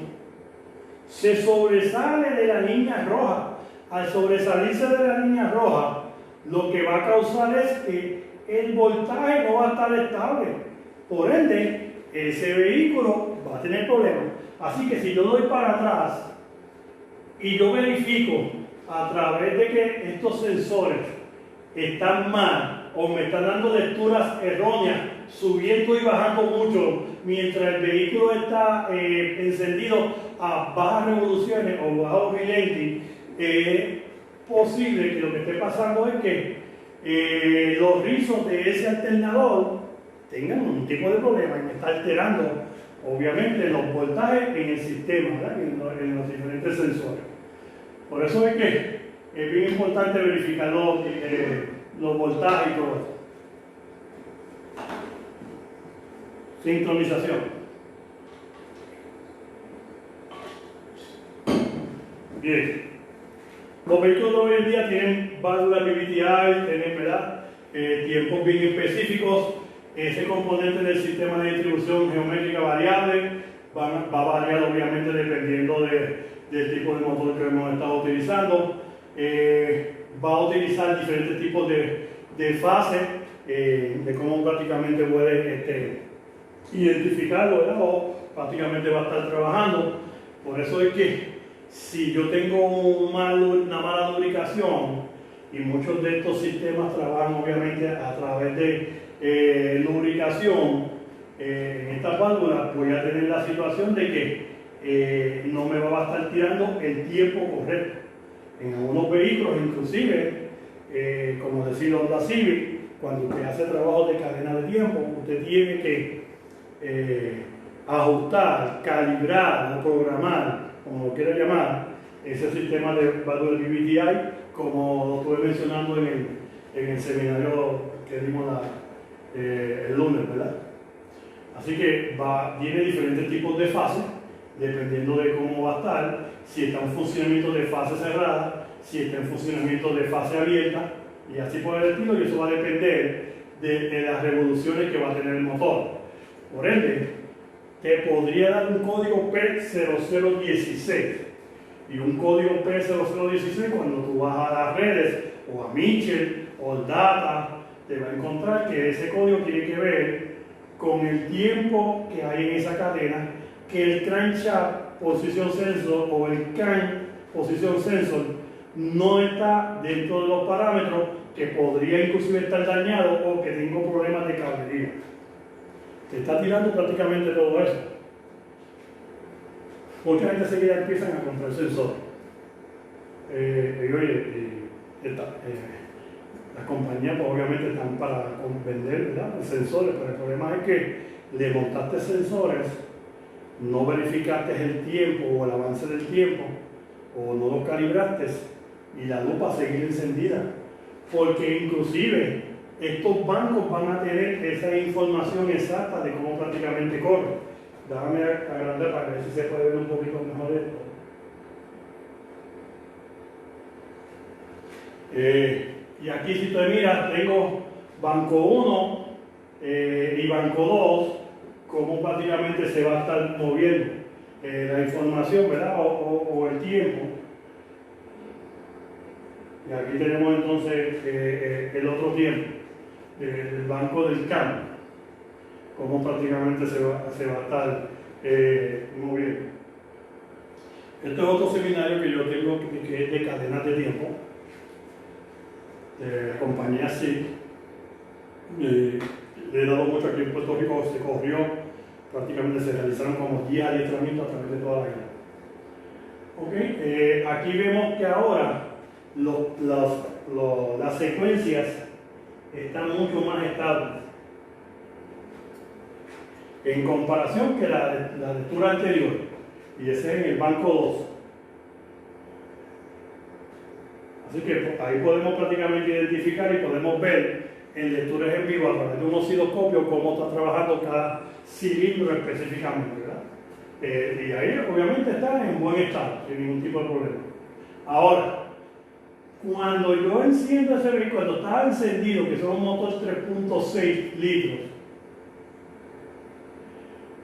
se sobresale de la línea roja. Al sobresalirse de la línea roja, lo que va a causar es que el voltaje no va a estar estable. Por ende, ese vehículo va a tener problemas. Así que si yo doy para atrás y yo verifico a través de que estos sensores están mal o me están dando lecturas erróneas, subiendo y bajando mucho, mientras el vehículo está encendido a bajas revoluciones o bajo relenting, es posible que lo que esté pasando es que los rizos de ese alternador tengan un tipo de problema y me está alterando, obviamente, los voltajes en el sistema, ¿verdad? En los diferentes sensores. Por eso es que es bien importante verificar los voltajes y todo eso. Sincronización. Bien. Los vehículos de hoy en día tienen válvulas BVTI, tienen, ¿verdad? Tiempos bien específicos. Ese componente del sistema de distribución geométrica variable va a variar obviamente dependiendo del tipo de motor que hemos estado utilizando. Va a utilizar diferentes tipos de fases, de cómo prácticamente puede identificarlo, ¿verdad? O prácticamente va a estar trabajando. Por eso es que si yo tengo una mala lubricación, y muchos de estos sistemas trabajan obviamente a través de lubricación, en estas válvulas voy a tener la situación de que no me va a estar tirando el tiempo correcto. En algunos vehículos, inclusive, como decir Honda Civic, cuando usted hace trabajo de cadena de tiempo, usted tiene que ajustar, calibrar o programar, como lo quiera llamar, ese sistema de válvula BVTI, como lo estuve mencionando en el seminario que dimos el lunes, ¿verdad? Así que tiene diferentes tipos de fases, dependiendo de cómo va a estar, si está en funcionamiento de fase cerrada, si está en funcionamiento de fase abierta, y así por el estilo, y eso va a depender de las revoluciones que va a tener el motor. Por ende, te podría dar un código P0016 y un código P0016 cuando tú vas a las redes o a Mitchell o Data, te va a encontrar que ese código tiene que ver con el tiempo que hay en esa cadena, que el crankshaft position sensor o el crank position sensor no está dentro de los parámetros, que podría inclusive estar dañado o que tengo problemas de cablería. Te está tirando prácticamente todo eso. Mucha gente seguida empiezan a comprar sensores. Las compañías pues, obviamente están para vender, ¿verdad?, sensores, pero el problema es que le montaste sensores, no verificaste el tiempo o el avance del tiempo, o no lo calibraste y la luz va a seguir encendida. Porque inclusive estos bancos van a tener esa información exacta de cómo prácticamente corre. Déjame agrandar para ver si se puede ver un poquito mejor esto. Y aquí si usted mira, tengo Banco 1 y Banco 2, cómo prácticamente se va a estar moviendo la información, ¿verdad? O el tiempo. Y aquí tenemos entonces el otro tiempo, el banco del cambio, cómo prácticamente se va a estar moviendo. Este es otro seminario que yo tengo que es de cadenas de tiempo, de la compañía SIC. Le he dado mucho aquí en Puerto Rico, se corrió, prácticamente se realizaron como 10 adiestramientos a través de toda la isla. Okay. Aquí vemos que ahora las secuencias están mucho más estables en comparación que la lectura anterior, y ese es en el banco 2. Así que ahí podemos prácticamente identificar y podemos ver en lecturas en vivo a través de un osciloscopio cómo está trabajando cada cilindro específicamente, ¿verdad? Y ahí obviamente está en buen estado, sin ningún tipo de problema. Ahora, cuando yo enciendo ese vehículo, cuando está encendido, que son un motor 3.6 litros,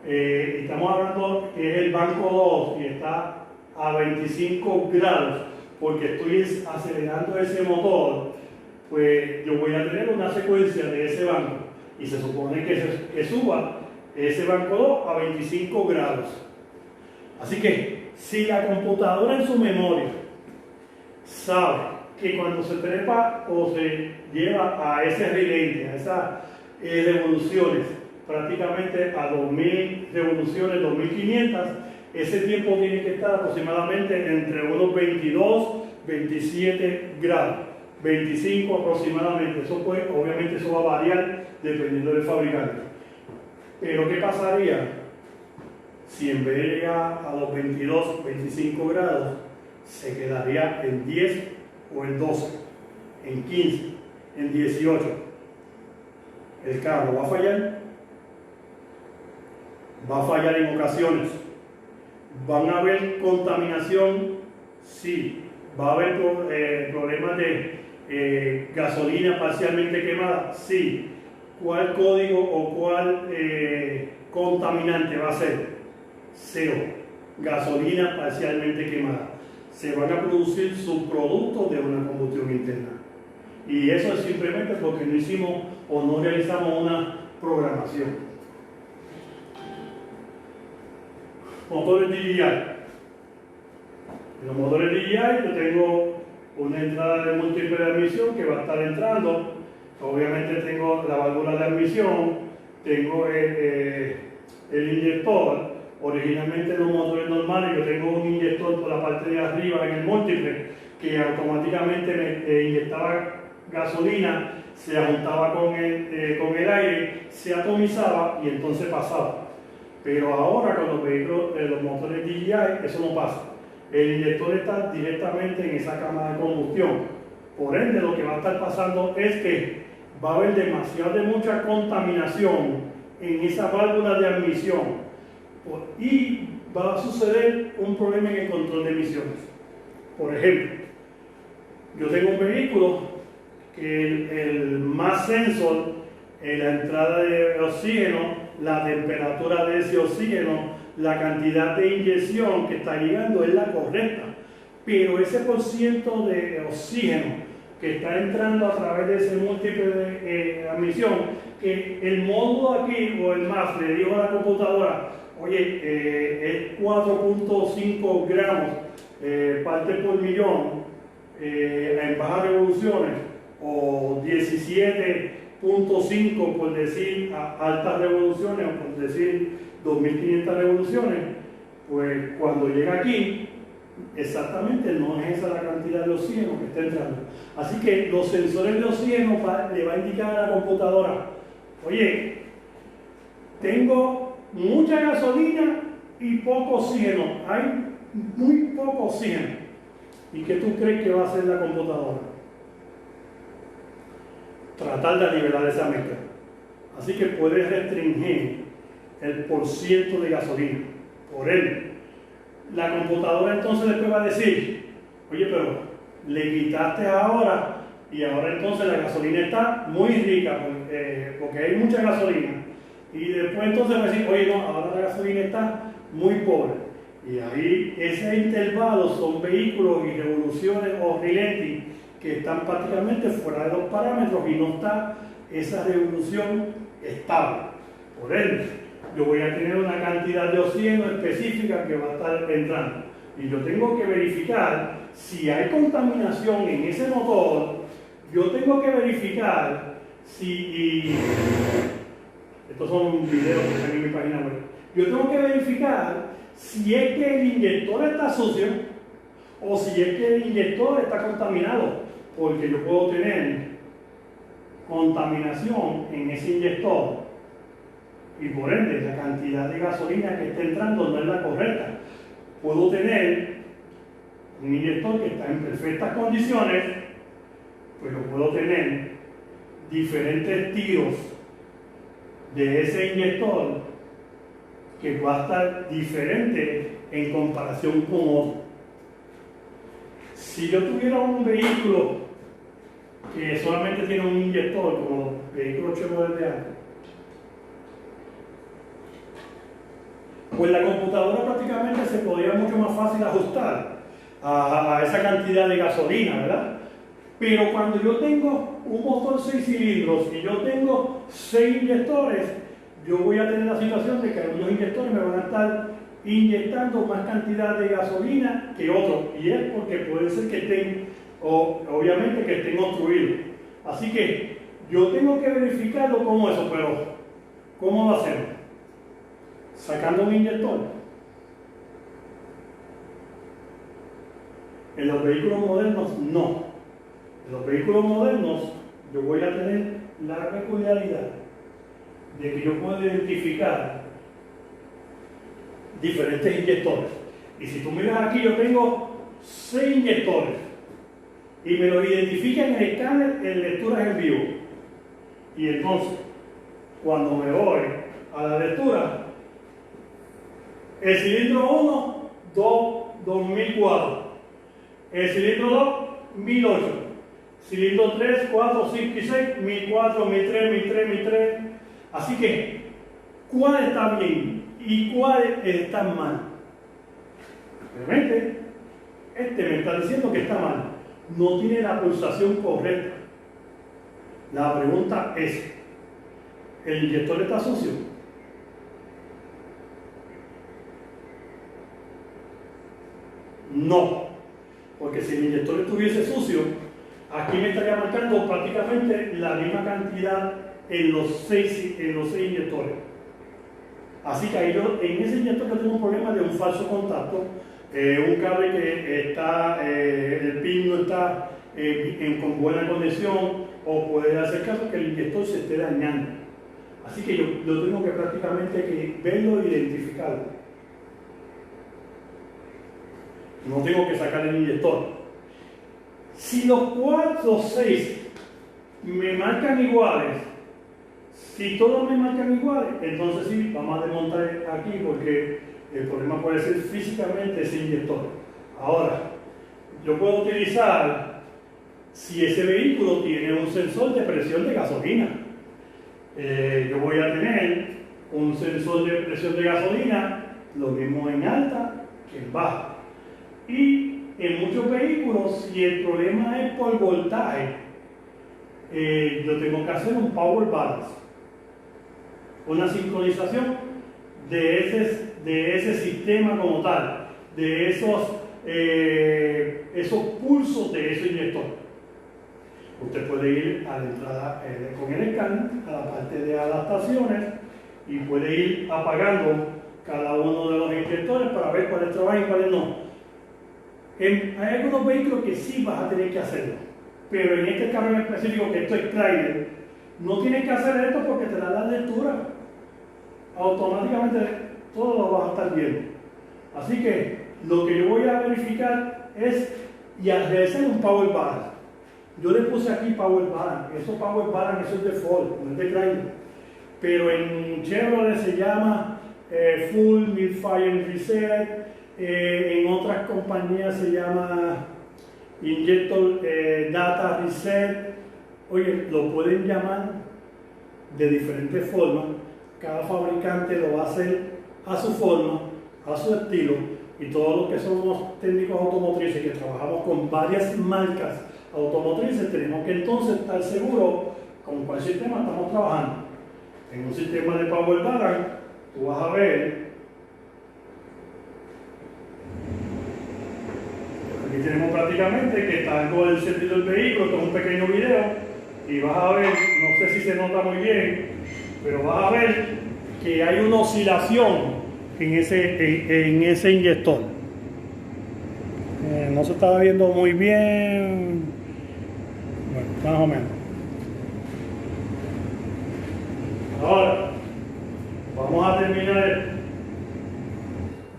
estamos hablando que es el banco 2 y está a 25 grados, porque estoy acelerando ese motor, pues yo voy a tener una secuencia de ese banco y se supone que suba ese banco 2 a 25 grados. Así que si la computadora en su memoria sabe que cuando se trepa o se lleva a ese relente, a esas revoluciones, prácticamente a 2000 revoluciones, 2500, ese tiempo tiene que estar aproximadamente entre unos 22, 27 grados, 25 aproximadamente. Eso pues, obviamente eso va a variar dependiendo del fabricante. Pero ¿qué pasaría si en vez de llegar a los 22, 25 grados, se quedaría en 10 o en 12, en 15, en 18? El carro va a fallar. Va a fallar en ocasiones. ¿Van a haber contaminación? Sí. ¿Va a haber problemas de gasolina parcialmente quemada? Sí. ¿Cuál código o cuál contaminante va a ser? CO. Gasolina parcialmente quemada. Se van a producir subproductos de una combustión interna. Y eso es simplemente porque no hicimos o no realizamos una programación. Motores DJI. En los motores DJI yo tengo una entrada de múltiple de admisión que va a estar entrando. Obviamente tengo la válvula de admisión, tengo el inyector. Originalmente en los motores normales yo tengo un inyector por la parte de arriba en el múltiple que automáticamente me inyectaba gasolina, se juntaba con el aire, se atomizaba y entonces pasaba. Pero ahora con los vehículos, los motores DJI, eso no pasa. El inyector está directamente en esa cámara de combustión. Por ende, lo que va a estar pasando es que va a haber mucha contaminación en esa válvula de admisión. Y va a suceder un problema en el control de emisiones. Por ejemplo, yo tengo un vehículo que el mass sensor, la entrada de oxígeno, la temperatura de ese oxígeno, la cantidad de inyección que está llegando es la correcta, pero ese porciento de oxígeno que está entrando a través de ese múltiple de admisión, que el módulo aquí o el MAS le dijo a la computadora, oye, es 4.5 gramos parte por millón en bajas revoluciones, o 17.5 por decir altas revoluciones, o por decir 2500 revoluciones, pues cuando llega aquí, exactamente no es esa la cantidad de oxígeno que está entrando. Así que los sensores de oxígeno le va a indicar a la computadora, oye, tengo mucha gasolina y poco oxígeno, hay muy poco oxígeno. ¿Y qué tú crees que va a hacer la computadora? tratar de nivelar esa mezcla. Así que puedes restringir el porciento de gasolina. Por él, la computadora entonces después va a decir, oye, pero le quitaste ahora y ahora entonces la gasolina está muy rica porque hay mucha gasolina. Y después entonces va a decir, oye, no, ahora la gasolina está muy pobre. Y ahí ese intervalo son vehículos y revoluciones o relenting que están prácticamente fuera de los parámetros y no está esa revolución estable. Por ende, yo voy a tener una cantidad de oxígeno específica que va a estar entrando. Y yo tengo que verificar si hay contaminación en ese motor. Yo tengo que verificar si... estos son videos que están en mi página web. Yo tengo que verificar si es que el inyector está sucio o si es que el inyector está contaminado, porque yo puedo tener contaminación en ese inyector y por ende la cantidad de gasolina que está entrando no es la correcta. Puedo tener un inyector que está en perfectas condiciones, pero puedo tener diferentes tiros de ese inyector que va a estar diferente en comparación con otro. Si yo tuviera un vehículo que solamente tiene un inyector, como los vehículos Chevrolet de antes, pues la computadora prácticamente se podría mucho más fácil ajustar a esa cantidad de gasolina, ¿verdad? Pero cuando yo tengo un motor 6 cilindros y yo tengo 6 inyectores, yo voy a tener la situación de que algunos inyectores me van a estar inyectando más cantidad de gasolina que otros, y es porque puede ser que estén, obviamente que estén obstruidos. Así que yo tengo que verificarlo como eso, pero ¿cómo lo hacemos? Sacando un inyector. En los vehículos modernos no. En los vehículos modernos yo voy a tener la peculiaridad de que yo puedo identificar diferentes inyectores. Y si tú miras aquí, yo tengo 6 inyectores y me los identifican en el escáner en lecturas en vivo. Y entonces, cuando me voy a la lectura, el cilindro 1, 2004, el cilindro 2, 1008, cilindro 3, 4, 5 y 6, 1004, 1003, 1003, 1003. Así que, ¿cuál está bien y cuál está mal? Realmente, este me está diciendo que está mal. No tiene la pulsación correcta. La pregunta es, ¿el inyector está sucio? No, porque si el inyector estuviese sucio, aquí me estaría marcando prácticamente la misma cantidad en los 6 inyectores. Así que ahí en ese inyector yo tengo un problema de un falso contacto, un cable que está, el pin no está con buena conexión, o puede hacer caso que el inyector se esté dañando. Así que yo tengo que prácticamente verlo e identificarlo. No tengo que sacar el inyector. Si los 6 me marcan iguales, si todos me marcan iguales, entonces sí, vamos a desmontar aquí porque el problema puede ser físicamente ese inyector. Ahora, yo puedo utilizar, si ese vehículo tiene un sensor de presión de gasolina, yo voy a tener un sensor de presión de gasolina, lo mismo en alta que en baja. Y en muchos vehículos, si el problema es por voltaje, yo tengo que hacer un power balance, una sincronización de ese sistema como tal, de esos pulsos de ese inyector. Usted puede ir a la entrada con el escáner a la parte de adaptaciones y puede ir apagando cada uno de los inyectores para ver cuáles trabajan y cuáles no. Hay algunos vehículos que sí vas a tener que hacerlo, pero en este carro en específico, que esto es Chrysler, no tienes que hacer esto porque te da la lectura. Automáticamente todo lo vas a estar viendo. Así que lo que yo voy a verificar es y a realizar un power balance. Yo le puse aquí Power Balance. Eso Power Balance, eso es default, no es de Chrysler. Pero en Chevrolet se llama Full Mid-Fire Reset. En otras compañías se llama Injector Data Reset. Oye, lo pueden llamar de diferentes formas. Cada fabricante lo va a hacer a su forma, a su estilo, y todos los que somos técnicos automotrices que trabajamos con varias marcas automotrices tenemos que entonces estar seguros con cuál sistema estamos trabajando. En un sistema de Power Balance, tú vas a ver, aquí tenemos prácticamente que está algo del sentido del vehículo, esto es un pequeño video, y vas a ver, no sé si se nota muy bien, pero vas a ver que hay una oscilación en ese inyector. No se estaba viendo muy bien, bueno, más o menos. Ahora, vamos a terminar esto.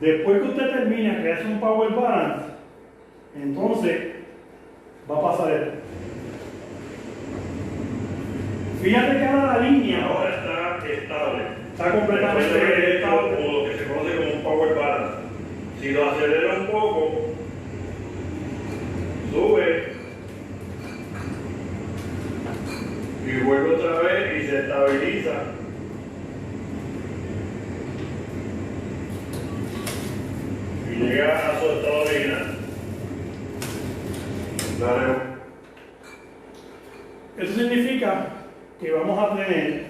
Después que usted termina, que hace un Power Balance, entonces va a pasar esto. Fíjate que ahora la línea Ahora está estable. está completamente Después estable. como lo que se conoce como un power balance. Si lo acelera un poco, sube y vuelve otra vez y se estabiliza. Y llega a su estado original. Dale. Eso significa que vamos a tener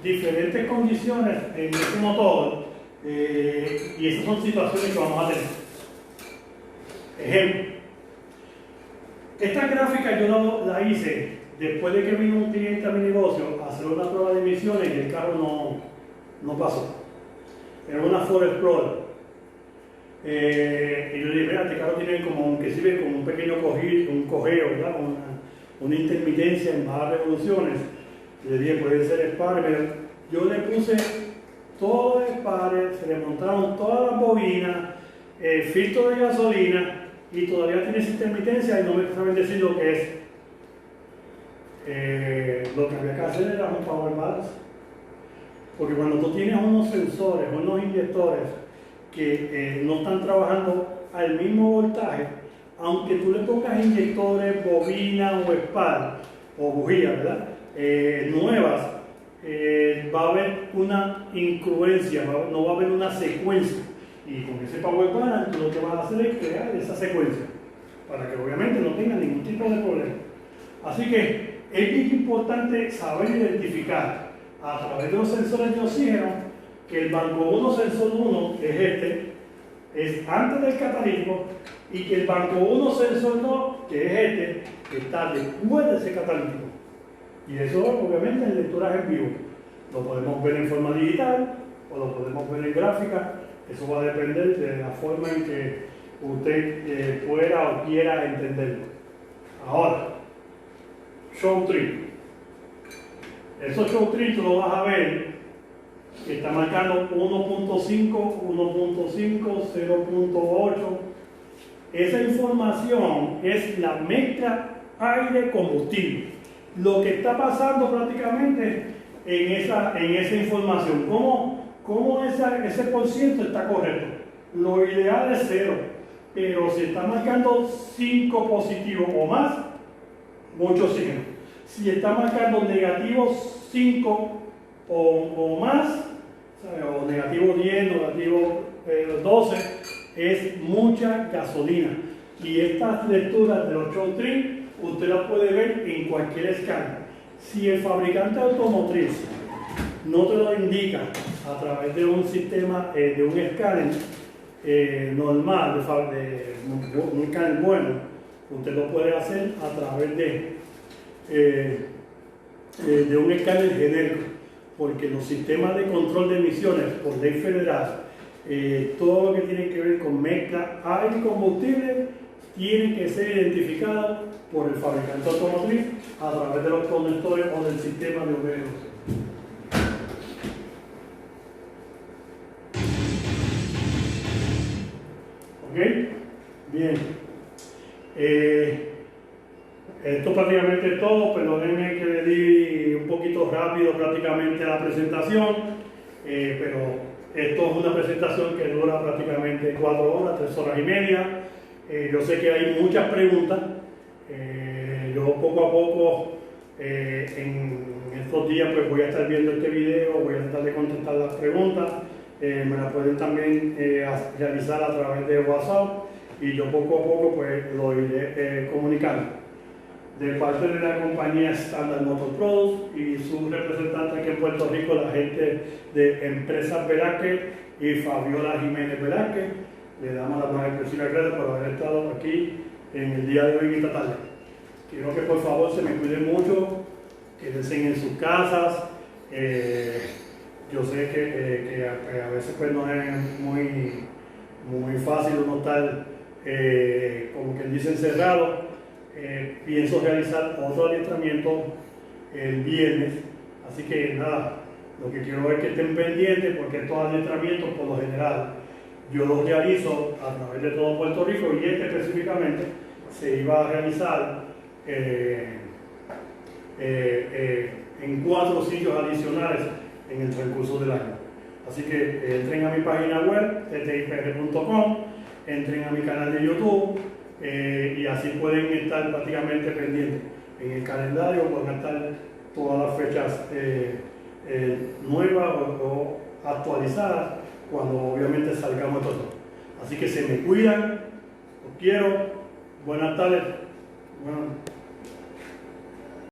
diferentes condiciones en este motor y esas son situaciones que vamos a tener. Ejemplo, esta gráfica yo la hice después de que vino un cliente a mi negocio a hacer una prueba de emisiones y el carro no pasó. Era una Ford Explorer. Y yo le dije, mira, este carro tiene como que sirve como un pequeño cojeo, ¿verdad? Una intermitencia en bajas revoluciones. Le dije, puede ser SPAR, pero yo le puse todo el SPAR, se le montaron todas las bobinas, filtro de gasolina y todavía tiene esa intermitencia y no me saben decir lo que es. Lo que había que hacer era un Power Balance. Porque cuando tú tienes unos sensores, unos inyectores que no están trabajando al mismo voltaje, aunque tú le pongas inyectores, bobina o SPAR o bujías, ¿verdad? Nuevas, va a haber una incongruencia, no va a haber una secuencia. Y con ese Power Balance tú lo que vas a hacer es crear esa secuencia, para que obviamente no tenga ningún tipo de problema. Así que es bien importante saber identificar a través de los sensores de oxígeno que el banco 1, sensor 1, que es este, es antes del catalítico, y que el banco 1, sensor 2, que es este, está después de ese catalítico. Y eso obviamente en lecturas en vivo. Lo podemos ver en forma digital o lo podemos ver en gráfica. Eso va a depender de la forma en que usted pueda o quiera entenderlo. Ahora, show tree. Esos show tree tú lo vas a ver que está marcando 1.5, 1.5, 0.8. Esa información es la mezcla aire-combustible. Lo que está pasando prácticamente en esa información. ¿Cómo ese por ciento está correcto? Lo ideal es 0, pero si está marcando 5 positivos o más, mucho oxígeno. Si está marcando negativo 5 o más, o negativo 10, negativo 12, es mucha gasolina. Y estas lecturas de los show tree, usted las puede ver en cualquier escala. Si el fabricante automotriz no te lo indica a través de un sistema, de un escáner normal, un escáner bueno, usted lo puede hacer a través de un escáner genérico, porque los sistemas de control de emisiones por ley federal, todo lo que tiene que ver con mezcla aire y combustible, tiene que ser identificado por el fabricante automotriz a través de los conectores o del sistema de OBD. ¿Ok? Bien. esto prácticamente es todo, perdónenme que le di un poquito rápido prácticamente a la presentación, pero esto es una presentación que dura prácticamente 4 horas, 3 horas y media. Yo sé que hay muchas preguntas. Yo poco a poco en estos días pues voy a estar viendo este video, voy a tratar de contestar las preguntas. Me las pueden también realizar a través de WhatsApp y yo poco a poco pues lo iré comunicando. De parte de la compañía Standard Motor Products y su representante aquí en Puerto Rico, la gente de Empresas Velázquez y Fabiola Jiménez Velázquez, le damos las más expresivas gracias por haber estado aquí en el día de hoy y esta tarde. Quiero que por favor se me cuiden mucho, quédense en sus casas. Yo sé que a veces pues no es muy fácil uno estar, como que dicen, encerrado. Pienso realizar otro adiestramiento el viernes, así que nada, lo que quiero es que estén pendientes porque estos adiestramientos por lo general yo los realizo a través de todo Puerto Rico y este específicamente se iba a realizar en 4 sitios adicionales en el transcurso del año. Así que entren a mi página web, ttipr.com, entren a mi canal de YouTube y así pueden estar prácticamente pendientes. En el calendario van a estar todas las fechas nuevas o actualizadas cuando obviamente salgamos de todo. Así que se me cuidan, los quiero, buenas tardes. Bueno.